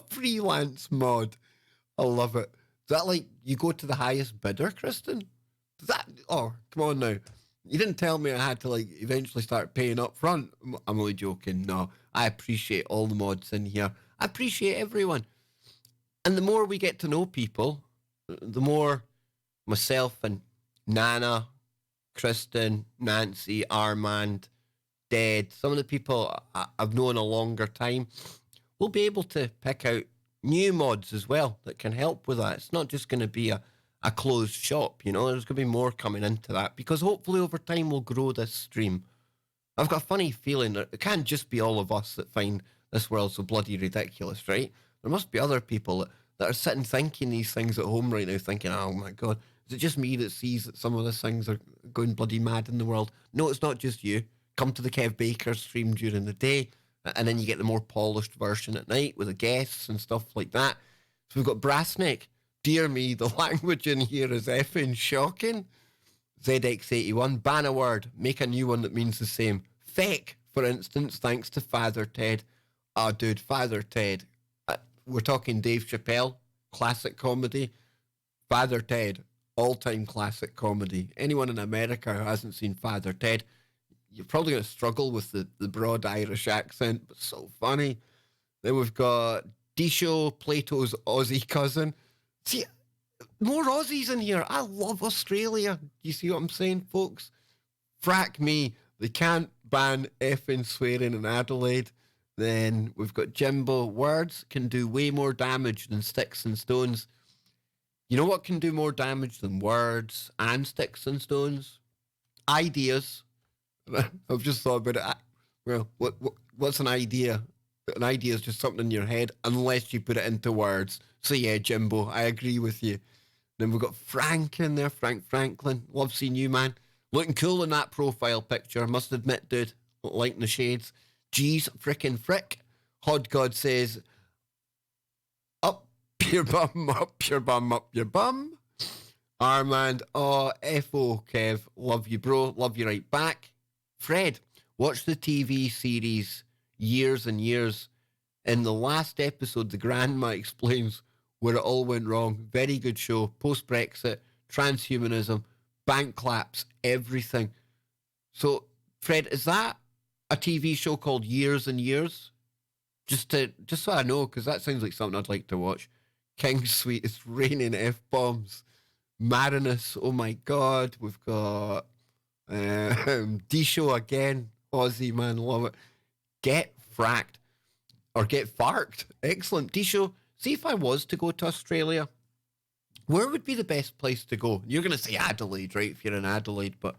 freelance mod. I love it. Is that like you go to the highest bidder, Kristen? Oh, come on now. You didn't tell me I had to like eventually start paying up front. I'm only joking. No, I appreciate all the mods in here. I appreciate everyone. And the more we get to know people, the more myself and Nana, Kristen, Nancy, Armand, Dead, some of the people I've known a longer time, we'll be able to pick out new mods as well that can help with that. It's not just going to be a closed shop, there's going to be more coming into that, because hopefully over time we'll grow this stream. I've got a funny feeling that it can't just be all of us that find this world so bloody ridiculous, right? There must be other people that are sitting thinking these things at home right now, thinking, oh my God, Is it just me that sees that some of these things are going bloody mad in the world? No, it's not just you. Come to the Kev Baker stream during the day, and then you get the more polished version at night with the guests and stuff like that. So we've got Brassneck. Dear me, the language in here is effing shocking. ZX81, ban a word, make a new one that means the same. Feck, for instance, thanks to Father Ted. Ah, dude, Father Ted. We're talking Dave Chappelle, classic comedy. Father Ted, all-time classic comedy. Anyone in America who hasn't seen Father Ted, you're probably going to struggle with the broad Irish accent, but so funny. Then we've got Disho, Plato's Aussie cousin. See, more Aussies in here. I love Australia. You see what I'm saying, folks? Frack me. They can't ban effing swearing in Adelaide. Then we've got Jimbo. Words can do way more damage than sticks and stones. You know what can do more damage than words and sticks and stones? Ideas. I've just thought about it. Well, what's an idea? An idea is just something in your head, unless you put it into words. So yeah, Jimbo, I agree with you. Then we've got Frank in there, Frank Franklin. Love seeing you, man. Looking cool in that profile picture, must admit, dude. Liking the shades. Geez, frickin' frick. Hod God says, up your bum, up your bum, up your bum. Armand, oh, F.O. Kev, love you, bro. Love you right back. Fred, watch the TV series Years and Years. In the last episode, the grandma explains where it all went wrong. Very good show. Post-Brexit, transhumanism, bank claps, everything. So, Fred, is that a TV show called Years and Years? Just so I know, because that sounds like something I'd like to watch. King Sweet, it's raining F-bombs. Marinus, oh my God. We've got D-Show again. Aussie, man, love it. Get fracked. Or get farked. Excellent. D-Show, see if I was to go to Australia, where would be the best place to go? You're going to say Adelaide, right, if you're in Adelaide, but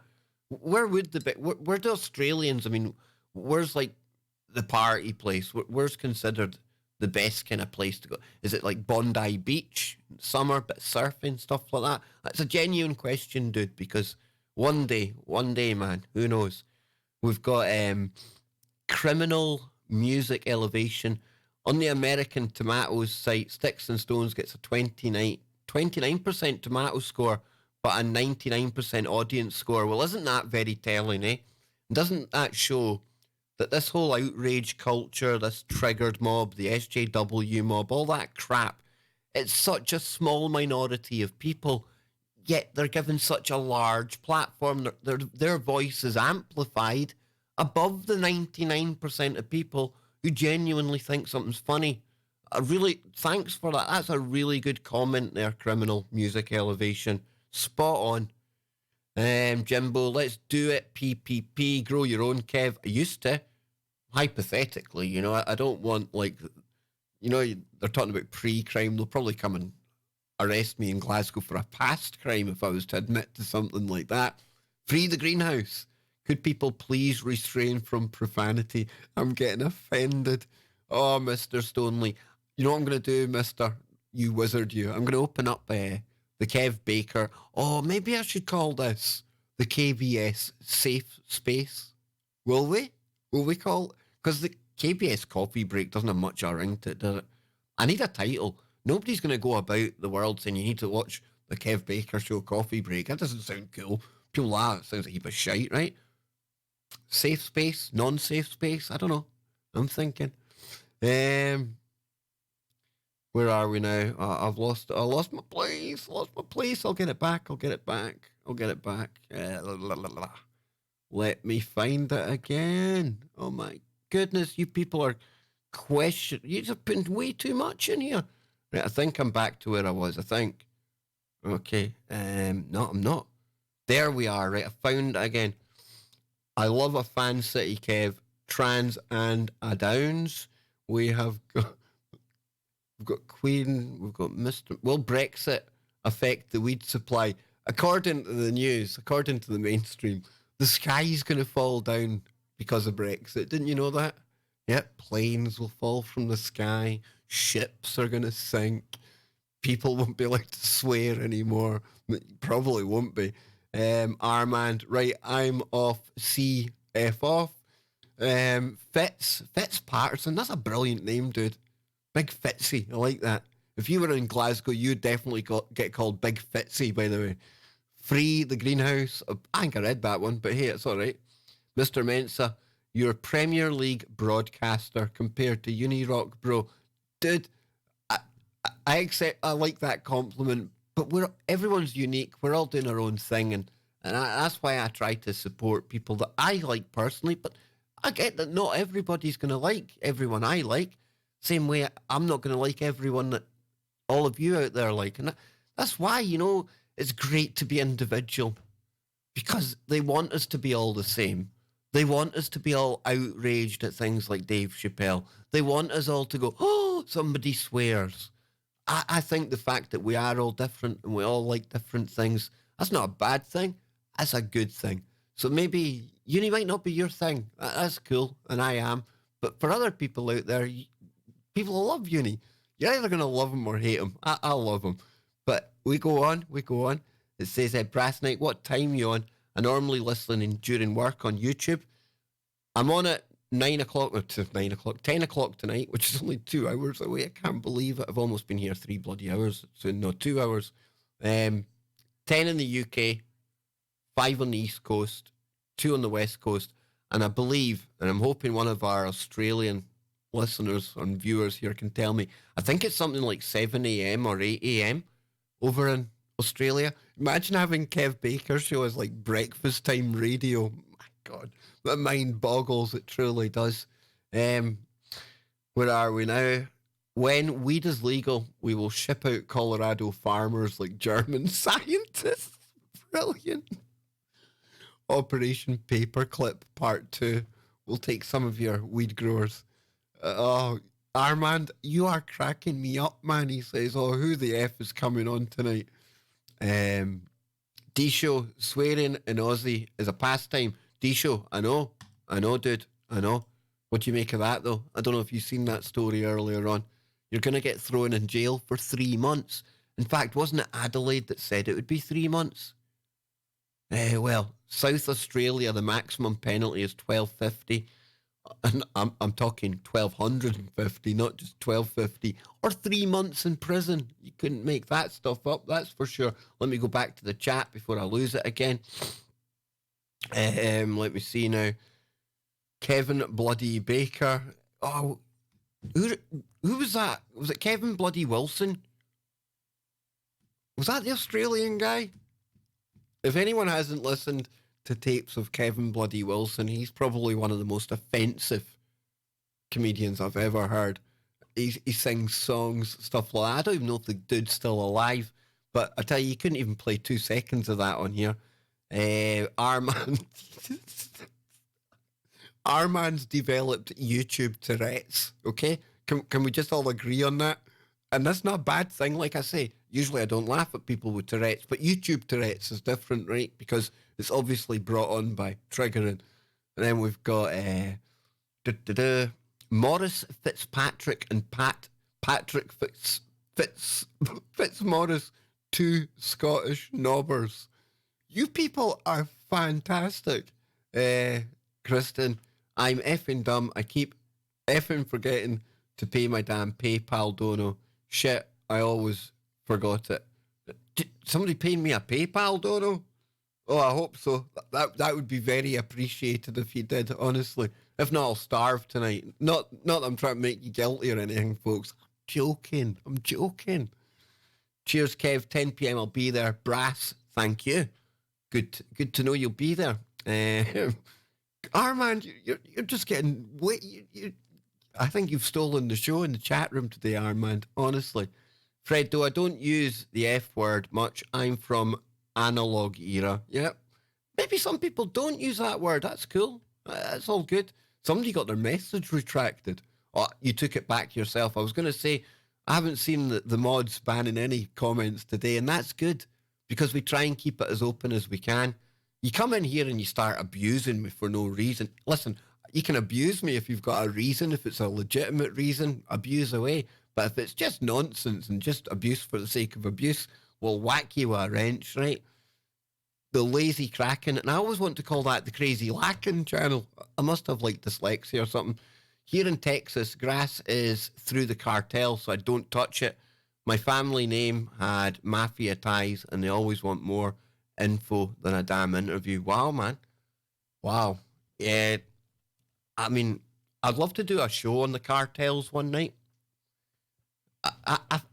where would where do Australians, I mean, where's like the party place? Where's considered the best kind of place to go? Is it like Bondi Beach, summer, bit of surfing, stuff like that? That's a genuine question, dude, because one day, man, who knows? We've got criminal music elevation. On the American Tomatoes site, Sticks and Stones gets a 29% tomato score, but a 99% audience score. Well, isn't that very telling, eh? Doesn't that show that this whole outrage culture, this triggered mob, the SJW mob, all that crap, it's such a small minority of people, yet they're given such a large platform. Their voice is amplified above the 99% of people who genuinely think something's funny. Thanks for that. That's a really good comment there, criminal music elevation. Spot on. Jimbo, let's do it. PPP, grow your own, Kev. I used to. Hypothetically, you know, I don't want, like, you know, they're talking about pre-crime. They'll probably come and arrest me in Glasgow for a past crime if I was to admit to something like that. Free the greenhouse. Could people please restrain from profanity? I'm getting offended. Oh, Mr. Stonley. You know what I'm going to do, Mr. You wizard, you? I'm going to open up the Kev Baker. Oh, maybe I should call this the KBS safe space. Will we? Will we call? Because the KBS coffee break doesn't have much of a ring to it, does it? I need a title. Nobody's going to go about the world saying you need to watch the Kev Baker show coffee break. That doesn't sound cool. People laugh. It sounds like a heap of shite, right? Safe space? Non-safe space? I don't know. I'm thinking. Where are we now? I lost my place. I'll get it back. Let me find it again. Oh my goodness, you people are you're just putting way too much in here. Right, I think I'm back to where I was, I think. Okay, no, I'm not. There we are, right, I found it again. I love a fan city, Kev. Trans and a Downs. We've got Queen, we've got Mr. Will Brexit affect the weed supply? According to the news, according to the mainstream, the sky's going to fall down because of Brexit. Didn't you know that? Yep, planes will fall from the sky. Ships are going to sink. people won't be allowed to swear anymore. Probably won't be. Armand, right, I'm off. C, F off. Fitz Patterson, that's a brilliant name, dude. Big Fitzy, I like that. If you were in Glasgow, you'd definitely get called Big Fitzy, by the way. Free the Greenhouse. I think I read that one, but hey, it's all right. Mr. Mensa, you're a Premier League broadcaster compared to Unirock, bro. Dude, I accept, I like that compliment, but everyone's unique. We're all doing our own thing, and that's why I try to support people that I like personally, but I get that not everybody's going to like everyone I like. Same way I'm not going to like everyone that all of you out there like. And that's why, it's great to be individual, because they want us to be all the same. They want us to be all outraged at things like Dave Chappelle. They want us all to go, oh, somebody swears. I think the fact that we are all different and we all like different things, that's not a bad thing. That's a good thing. So maybe uni might not be your thing. That's cool, and I am. But for other people out there, people love uni. You're either going to love them or hate them. I love them. But we go on. It says, Brass Night, what time you on? I normally listening during work on YouTube. I'm on at 10 o'clock tonight, which is only 2 hours away. I can't believe it. I've almost been here 3 bloody hours. So no, 2 hours. 10 in the UK, 5 on the East Coast, 2 on the West Coast. And I believe, and I'm hoping one of our Australian listeners and viewers here can tell me, I think it's something like 7 a.m. or 8 a.m. over in Australia. Imagine having Kev Baker's show as like breakfast time radio. My God, my mind boggles. It truly does. Where are we now? When weed is legal, we will ship out Colorado farmers like German scientists. Brilliant. Operation Paperclip Part 2. We'll take some of your weed growers. Armand, you are cracking me up, man. He says, who the F is coming on tonight? D-Show, swearing in Aussie is a pastime. D-Show, I know, dude, I know. What do you make of that, though? I don't know if you've seen that story earlier on. You're going to get thrown in jail for 3 months. In fact, wasn't it Adelaide that said it would be 3 months? Well, South Australia, the maximum penalty is $12.50. And I'm talking 1,250, not just 1,250, or 3 months in prison. You couldn't make that stuff up, that's for sure. Let me go back to the chat before I lose it again. Let me see now. Kevin Bloody Baker. Oh, who was that? Was it Kevin Bloody Wilson? Was that the Australian guy? If anyone hasn't listened to tapes of Kevin Bloody Wilson, he's probably one of the most offensive comedians I've ever heard. He sings songs, stuff like that. I don't even know if the dude's still alive, but I tell you couldn't even play 2 seconds of that on here. Armand's developed YouTube Tourette's, okay? Can we just all agree on that? And that's not a bad thing, like I say. Usually I don't laugh at people with Tourette's, but YouTube Tourette's is different, right? Because it's obviously brought on by triggering. And then we've got Morris Fitzpatrick and Patrick Fitzmaurice, 2 Scottish knobbers. You people are fantastic. Kristen, I'm effing dumb. I keep effing forgetting to pay my damn PayPal dono. Shit, I always forgot it. Somebody paying me a PayPal dono? Oh, I hope so. That would be very appreciated if you did, honestly. If not, I'll starve tonight. Not that I'm trying to make you guilty or anything, folks. I'm joking. Cheers, Kev. 10 p.m. I'll be there. Brass, thank you. Good to know you'll be there. Armand, you're just getting... I think you've stolen the show in the chat room today, Armand, honestly. Fred, though I don't use the F word much, I'm from analog era. Yep. Maybe some people don't use that word. That's cool. That's all good. Somebody got their message retracted. Oh, you took it back yourself. I was going to say, I haven't seen the mods banning any comments today, and that's good because we try and keep it as open as we can. You come in here and you start abusing me for no reason. Listen, you can abuse me if you've got a reason, if it's a legitimate reason, abuse away. But if it's just nonsense and just abuse for the sake of abuse, we'll whack you with a wrench, right? The lazy Kraken, and I always want to call that the crazy Lacken channel. I must have like dyslexia or something. Here in Texas, grass is through the cartel, so I don't touch it. My family name had mafia ties, and they always want more info than a damn interview. Wow, man. Wow. Yeah. I mean, I'd love to do a show on the cartels one night.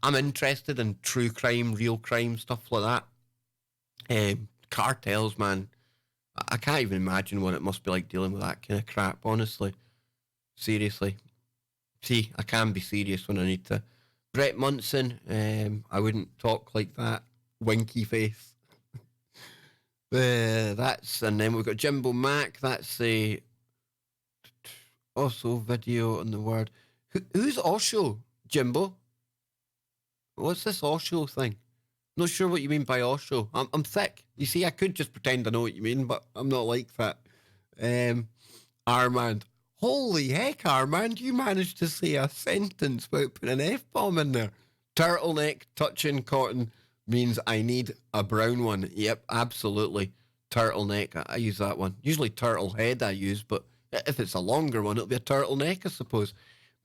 I'm interested in true crime, real crime, stuff like that. Cartels, man. I can't even imagine what it must be like dealing with that kind of crap, honestly. Seriously. See, I can be serious when I need to. Brett Munson, I wouldn't talk like that. Winky face. And then we've got Jimbo Mac. That's the also video on the word. Who's Osho, Jimbo? What's this Osho thing? Not sure what you mean by Osho. I'm thick. You see, I could just pretend I know what you mean, but I'm not like that. Armand. Holy heck, Armand, you managed to say a sentence without putting an F-bomb in there. Turtleneck touching cotton means I need a brown one. Yep, absolutely. Turtleneck, I use that one. Usually turtle head I use, but if it's a longer one, it'll be a turtleneck, I suppose.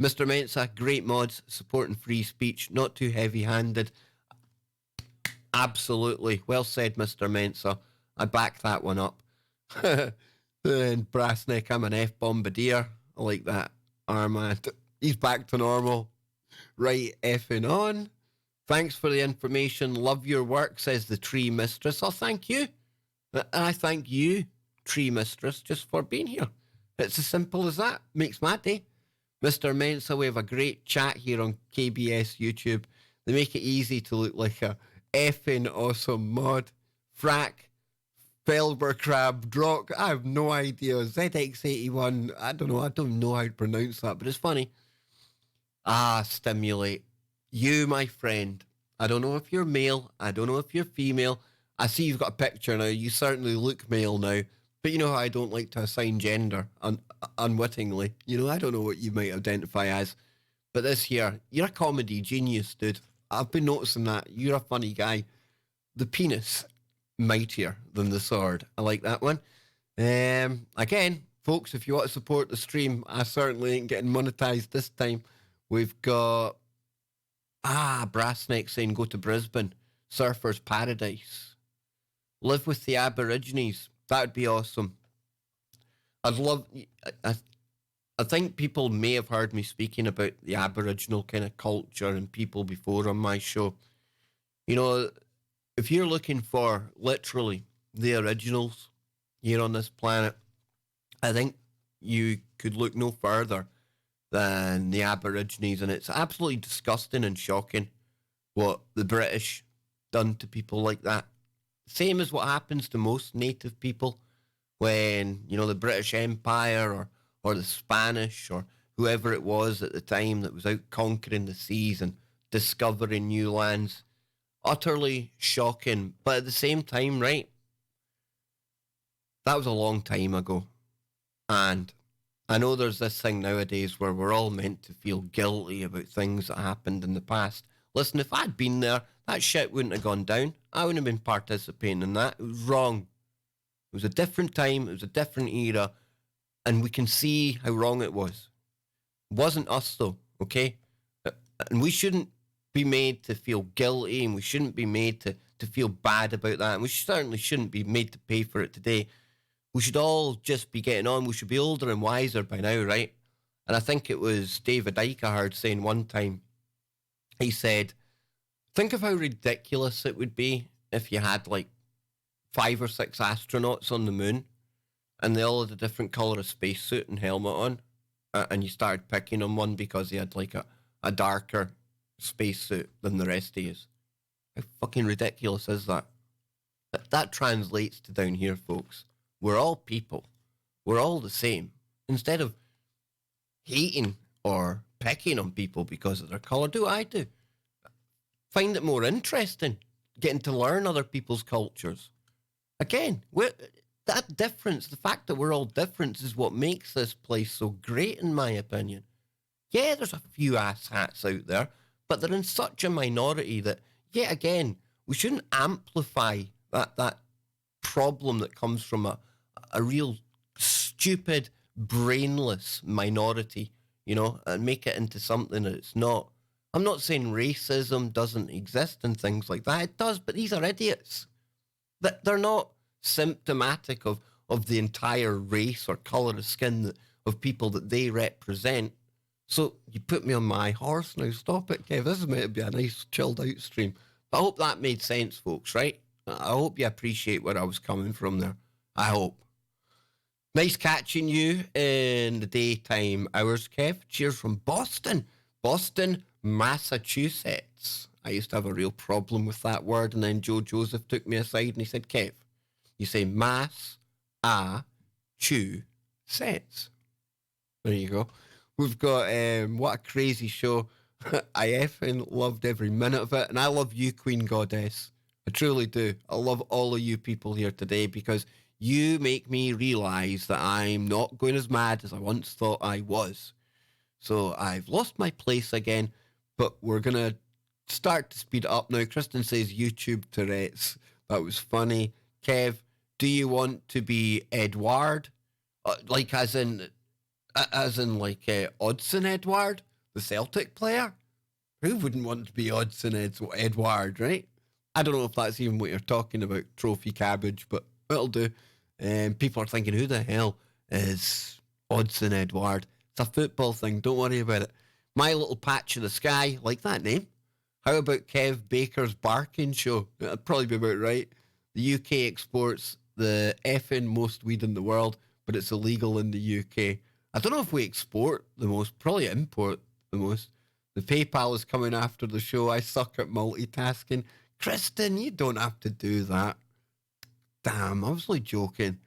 Mr. Mensa, great mods, supporting free speech, not too heavy-handed. Absolutely. Well said, Mr. Mensa. I back that one up. And Brassneck, I'm an F-bombardier. I like that. Armand, he's back to normal. Right effing on. Thanks for the information. Love your work, says the Tree Mistress. Oh, thank you. I thank you, Tree Mistress, just for being here. It's as simple as that. Makes my day. Mr. Mensa, we have a great chat here on KBS YouTube. They make it easy to look like a effing awesome mod. Frack, Felber Crab, Drock, I have no idea. ZX81, I don't know how to pronounce that, but it's funny. Stimulate. You, my friend, I don't know if you're male, I don't know if you're female. I see you've got a picture now. You certainly look male now. But you know how I don't like to assign gender unwittingly. You know, I don't know what you might identify as. But this here, you're a comedy genius, dude. I've been noticing that. You're a funny guy. The penis, mightier than the sword. I like that one. Again, folks, if you want to support the stream, I certainly ain't getting monetized this time. We've got, Brassneck saying go to Brisbane. Surfer's Paradise. Live with the Aborigines. That would be awesome. I'd love... I think people may have heard me speaking about the Aboriginal kind of culture and people before on my show. You know, if you're looking for literally the originals here on this planet, I think you could look no further than the Aborigines. And it's absolutely disgusting and shocking what the British done to people like that. Same as what happens to most native people when, you know, the British Empire or the Spanish or whoever it was at the time that was out conquering the seas and discovering new lands. Utterly shocking. But at the same time, right, that was a long time ago. And I know there's this thing nowadays where we're all meant to feel guilty about things that happened in the past. Listen, if I'd been there, that shit wouldn't have gone down. I wouldn't have been participating in that. It was wrong. It was a different time. It was a different era. And we can see how wrong it was. It wasn't us, though, okay? And we shouldn't be made to feel guilty, and we shouldn't be made to feel bad about that. And we certainly shouldn't be made to pay for it today. We should all just be getting on. We should be older and wiser by now, right? And I think it was David Icke I heard saying one time, he said, think of how ridiculous it would be if you had like 5 or 6 astronauts on the moon and they all had a different colour of spacesuit and helmet on, and you started picking on one because he had like a darker spacesuit than the rest of you. How fucking ridiculous is that? That translates to down here, folks. We're all people. We're all the same. Instead of hating or picking on people because of their colour, do what I do. Find it more interesting, getting to learn other people's cultures. Again, that difference, the fact that we're all different is what makes this place so great, in my opinion. Yeah, there's a few asshats out there, but they're in such a minority that, yet again, we shouldn't amplify that problem that comes from a real stupid, brainless minority, and make it into something that it's not. I'm not saying racism doesn't exist and things like that. It does, but these are idiots. They're not symptomatic of the entire race or colour of skin of people that they represent. So you put me on my horse now. Stop it, Kev. This is meant to be a nice chilled out stream. I hope that made sense, folks, right? I hope you appreciate where I was coming from there. I hope. Nice catching you in the daytime hours, Kev. Cheers from Boston. Boston, Massachusetts. I used to have a real problem with that word, and then Joe Joseph took me aside and he said, Kev, you say Mass-a-chu-setts. There you go. We've got, what a crazy show. I effing loved every minute of it, and I love you, Queen Goddess. I truly do. I love all of you people here today because you make me realise that I'm not going as mad as I once thought I was. So I've lost my place again, but we're going to start to speed it up now. Kristen says YouTube Tourette's. That was funny. Kev, do you want to be Edward? Like as in Odsonne Edouard, the Celtic player? Who wouldn't want to be Odsonne Edouard, right? I don't know if that's even what you're talking about, Trophy Cabbage, but it'll do. People are thinking, who the hell is Odsonne Edouard? It's a football thing. Don't worry about it. My Little Patch of the Sky. Like that name. How about Kev Baker's Barking Show? That'd probably be about right. The UK exports the effing most weed in the world, but it's illegal in the UK. I don't know if we export the most. Probably import the most. The PayPal is coming after the show. I suck at multitasking. Kristen, you don't have to do that. Damn, I was like joking.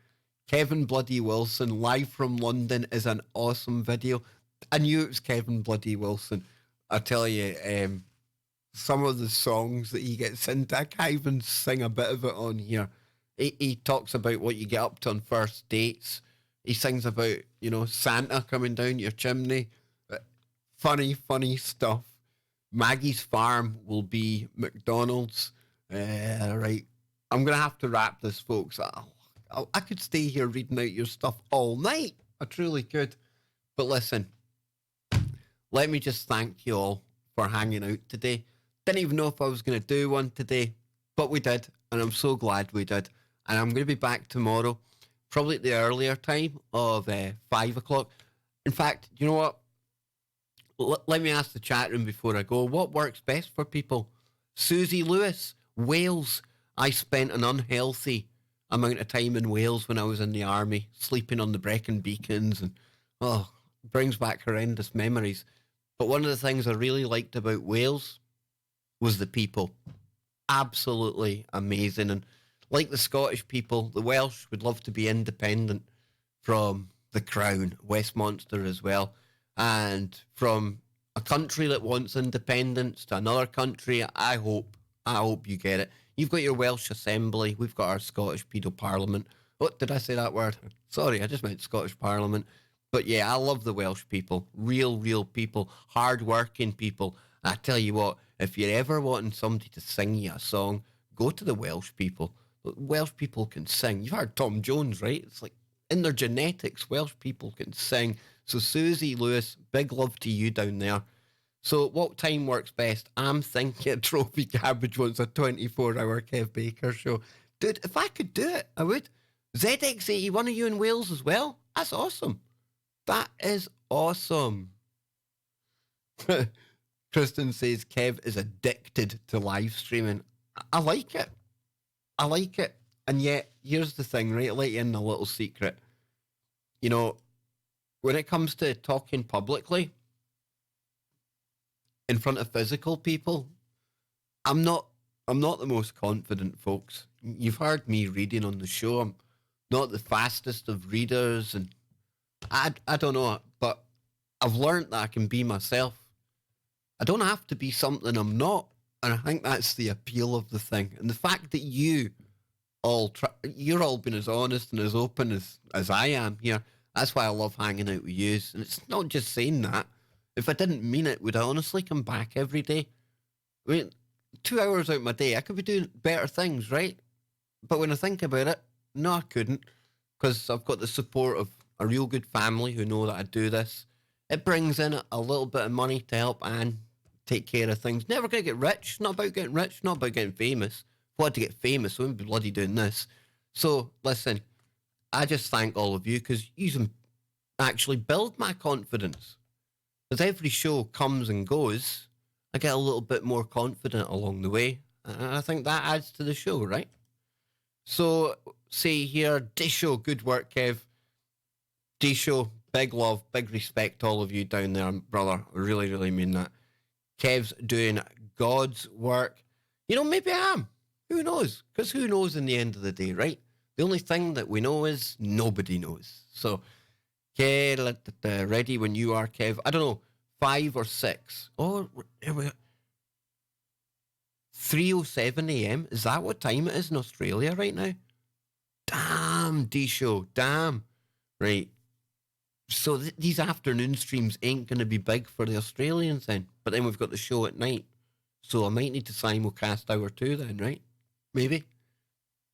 Kevin Bloody Wilson, live from London, is an awesome video. I knew it was Kevin Bloody Wilson. I tell you, some of the songs that he gets into, I can't even sing a bit of it on here. He talks about what you get up to on first dates. He sings about, Santa coming down your chimney. Funny stuff. Maggie's farm will be McDonald's. Right. I'm going to have to wrap this, folks. I could stay here reading out your stuff all night. I truly could. But listen, let me just thank you all for hanging out today. Didn't even know if I was going to do one today, but we did. And I'm so glad we did. And I'm going to be back tomorrow, probably at the earlier time of 5 o'clock. In fact, you know what? Let me ask the chat room before I go. What works best for people? Susie Lewis, Wales. I spent an unhealthy amount of time in Wales when I was in the army, sleeping on the Brecon beacons, and brings back horrendous memories. But one of the things I really liked about Wales was the people. Absolutely amazing. And like the Scottish people, the Welsh would love to be independent from the Crown, Westminster as well. And from a country that wants independence to another country, I hope you get it. You've got your Welsh Assembly. We've got our Scottish Pedo Parliament. What did I say that word? Sorry, I just meant Scottish Parliament. But yeah, I love the Welsh people. Real people. Hard-working people. I tell you what, if you're ever wanting somebody to sing you a song, go to the Welsh people. Welsh people can sing. You've heard Tom Jones, right? It's like in their genetics, Welsh people can sing. So Susie Lewis, big love to you down there. So what time works best? I'm thinking Trophy Cabbage wants a 24-hour Kev Baker show. Dude, if I could do it, I would. ZX81, are you in Wales as well? That's awesome. That is awesome. Kristen says Kev is addicted to live streaming. I like it. And yet, here's the thing, right? I'll let you in a little secret. When it comes to talking publicly, in front of physical people, I'm not the most confident, folks. You've heard me reading on the show. I'm not the fastest of readers, and I don't know, but I've learned that I can be myself. I don't have to be something I'm not, and I think that's the appeal of the thing. And the fact that you're all been as honest and as open as I am here. That's why I love hanging out with you. And it's not just saying that. if I didn't mean it, would I honestly come back every day? I mean, 2 hours out of my day, I could be doing better things, right? But when I think about it, no, I couldn't, because I've got the support of a real good family who know that I do this. It brings in a little bit of money to help Anne take care of things. Never going to get rich. It's not about getting rich, not about getting famous. If I had to get famous, I wouldn't be bloody doing this. So, listen, I just thank all of you because you actually build my confidence. As every show comes and goes, I get a little bit more confident along the way. And I think that adds to the show, right? So, say here, Disho, good work, Kev. Disho, big love, big respect to all of you down there, brother. I really, really mean that. Kev's doing God's work. You know, maybe I am. Who knows? Because who knows in the end of the day, right? The only thing that we know is nobody knows. So, okay, ready when you are, Kev. I don't know, 5 or 6. Oh, here we go. 3:07 a.m. Is that what time it is in Australia right now? Damn, D-Show, damn. Right. So these afternoon streams ain't going to be big for the Australians then. But then we've got the show at night. So I might need to simulcast hour 2 then, right? Maybe.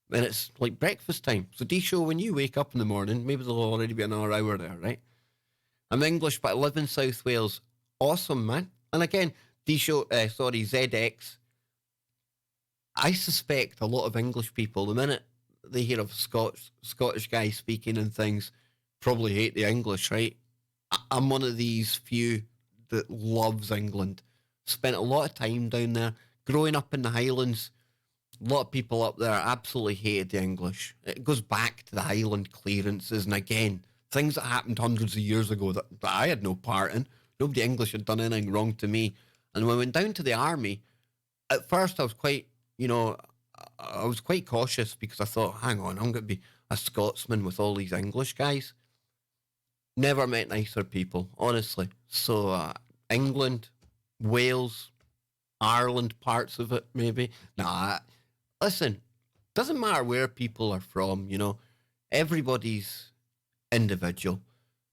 Then it's like breakfast time. So D-Show, when you wake up in the morning, maybe there'll already be another hour there, right? I'm English, but I live in South Wales. Awesome, man. And again, D-Show, ZX. I suspect a lot of English people, the minute they hear of a Scottish guy speaking and things, probably hate the English, right? I'm one of these few that loves England. Spent a lot of time down there. Growing up in the Highlands, a lot of people up there absolutely hated the English. It goes back to the Highland clearances, and again, things that happened hundreds of years ago that I had no part in. Nobody English had done anything wrong to me. And when I went down to the army, at first I was quite, I was quite cautious because I thought, hang on, I'm going to be a Scotsman with all these English guys. Never met nicer people, honestly. So England, Wales, Ireland, parts of it, maybe. Nah, listen, doesn't matter where people are from, everybody's individual.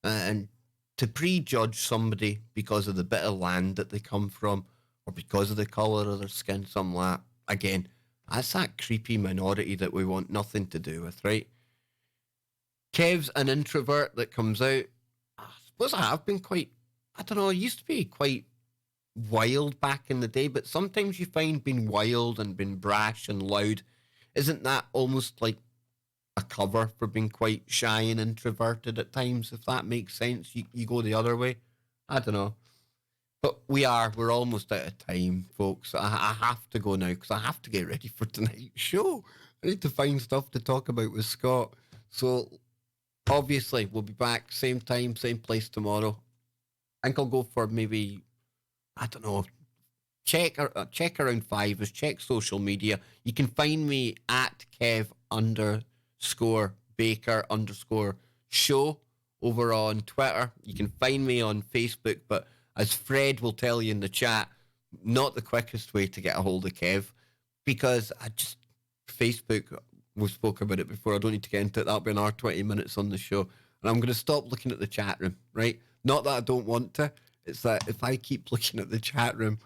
And to prejudge somebody because of the bit of land that they come from or because of the colour of their skin, something like that, again, that's that creepy minority that we want nothing to do with, right? Kev's an introvert that comes out. I suppose I have been quite, I don't know, I used to be quite wild back in the day, but sometimes you find being wild and being brash and loud, isn't that almost like a cover for being quite shy and introverted at times, if that makes sense? You go the other way. I don't know. But we're almost out of time, folks. I have to go now because I have to get ready for tonight's show. I need to find stuff to talk about with Scott. So, obviously, we'll be back same time, same place tomorrow. I think I'll go for maybe, I don't know, check around 5 is check social media. You can find me at Kev_Baker_show over on Twitter. You can find me on Facebook, but as Fred will tell you in the chat, not the quickest way to get a hold of Kev, because Facebook, we spoke about it before, I don't need to get into it, that'll be another 20 minutes on the show, and I'm going to stop looking at the chat room, right? Not that I don't want to, it's that if I keep looking at the chat room,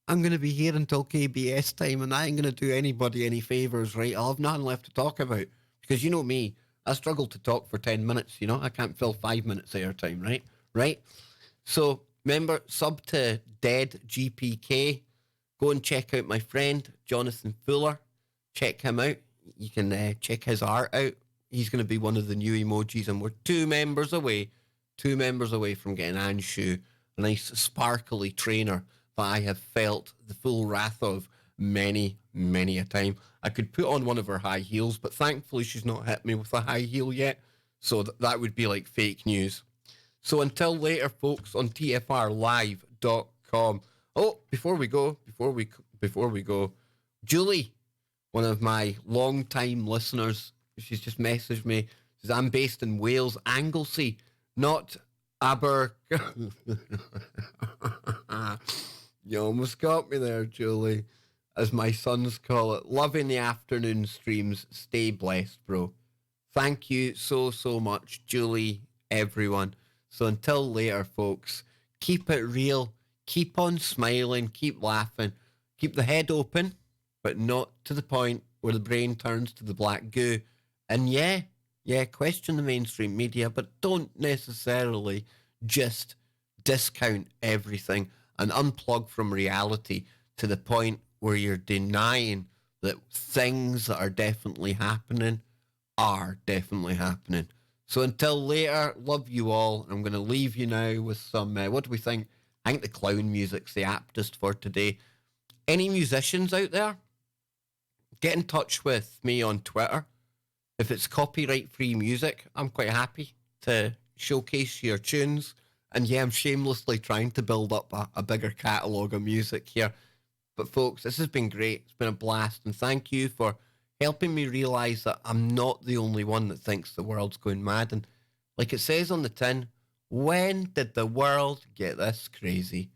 I'm going to be here until KBS time, and I ain't going to do anybody any favours, right? I'll have nothing left to talk about, because you know me, I struggle to talk for 10 minutes, I can't fill 5 minutes airtime, right? Right? So, remember, sub to Dead GPK. Go and check out my friend, Jonathan Fuller. Check him out. You can check his art out. He's going to be one of the new emojis, and we're 2 members away from getting Anne's shoe, a nice sparkly trainer that I have felt the full wrath of many, many a time. I could put on one of her high heels, but thankfully she's not hit me with a high heel yet, so that would be like fake news. So until later, folks, on tfrlive.com. Oh, before we go, Julie, one of my long-time listeners, she's just messaged me, says, I'm based in Wales, Anglesey, not You almost got me there, Julie, as my sons call it. Loving the afternoon streams. Stay blessed, bro. Thank you so, so much, Julie, everyone. So until later, folks, keep it real, keep on smiling, keep laughing, keep the head open, but not to the point where the brain turns to the black goo. And yeah, question the mainstream media, but don't necessarily just discount everything and unplug from reality to the point where you're denying that things that are definitely happening are definitely happening. So until later, love you all. I'm going to leave you now with some, what do we think? I think the clown music's the aptest for today. Any musicians out there? Get in touch with me on Twitter. If it's copyright-free music, I'm quite happy to showcase your tunes. And yeah, I'm shamelessly trying to build up a bigger catalogue of music here. But folks, this has been great. It's been a blast. And thank you for helping me realise that I'm not the only one that thinks the world's going mad. And like it says on the tin, when did the world get this crazy?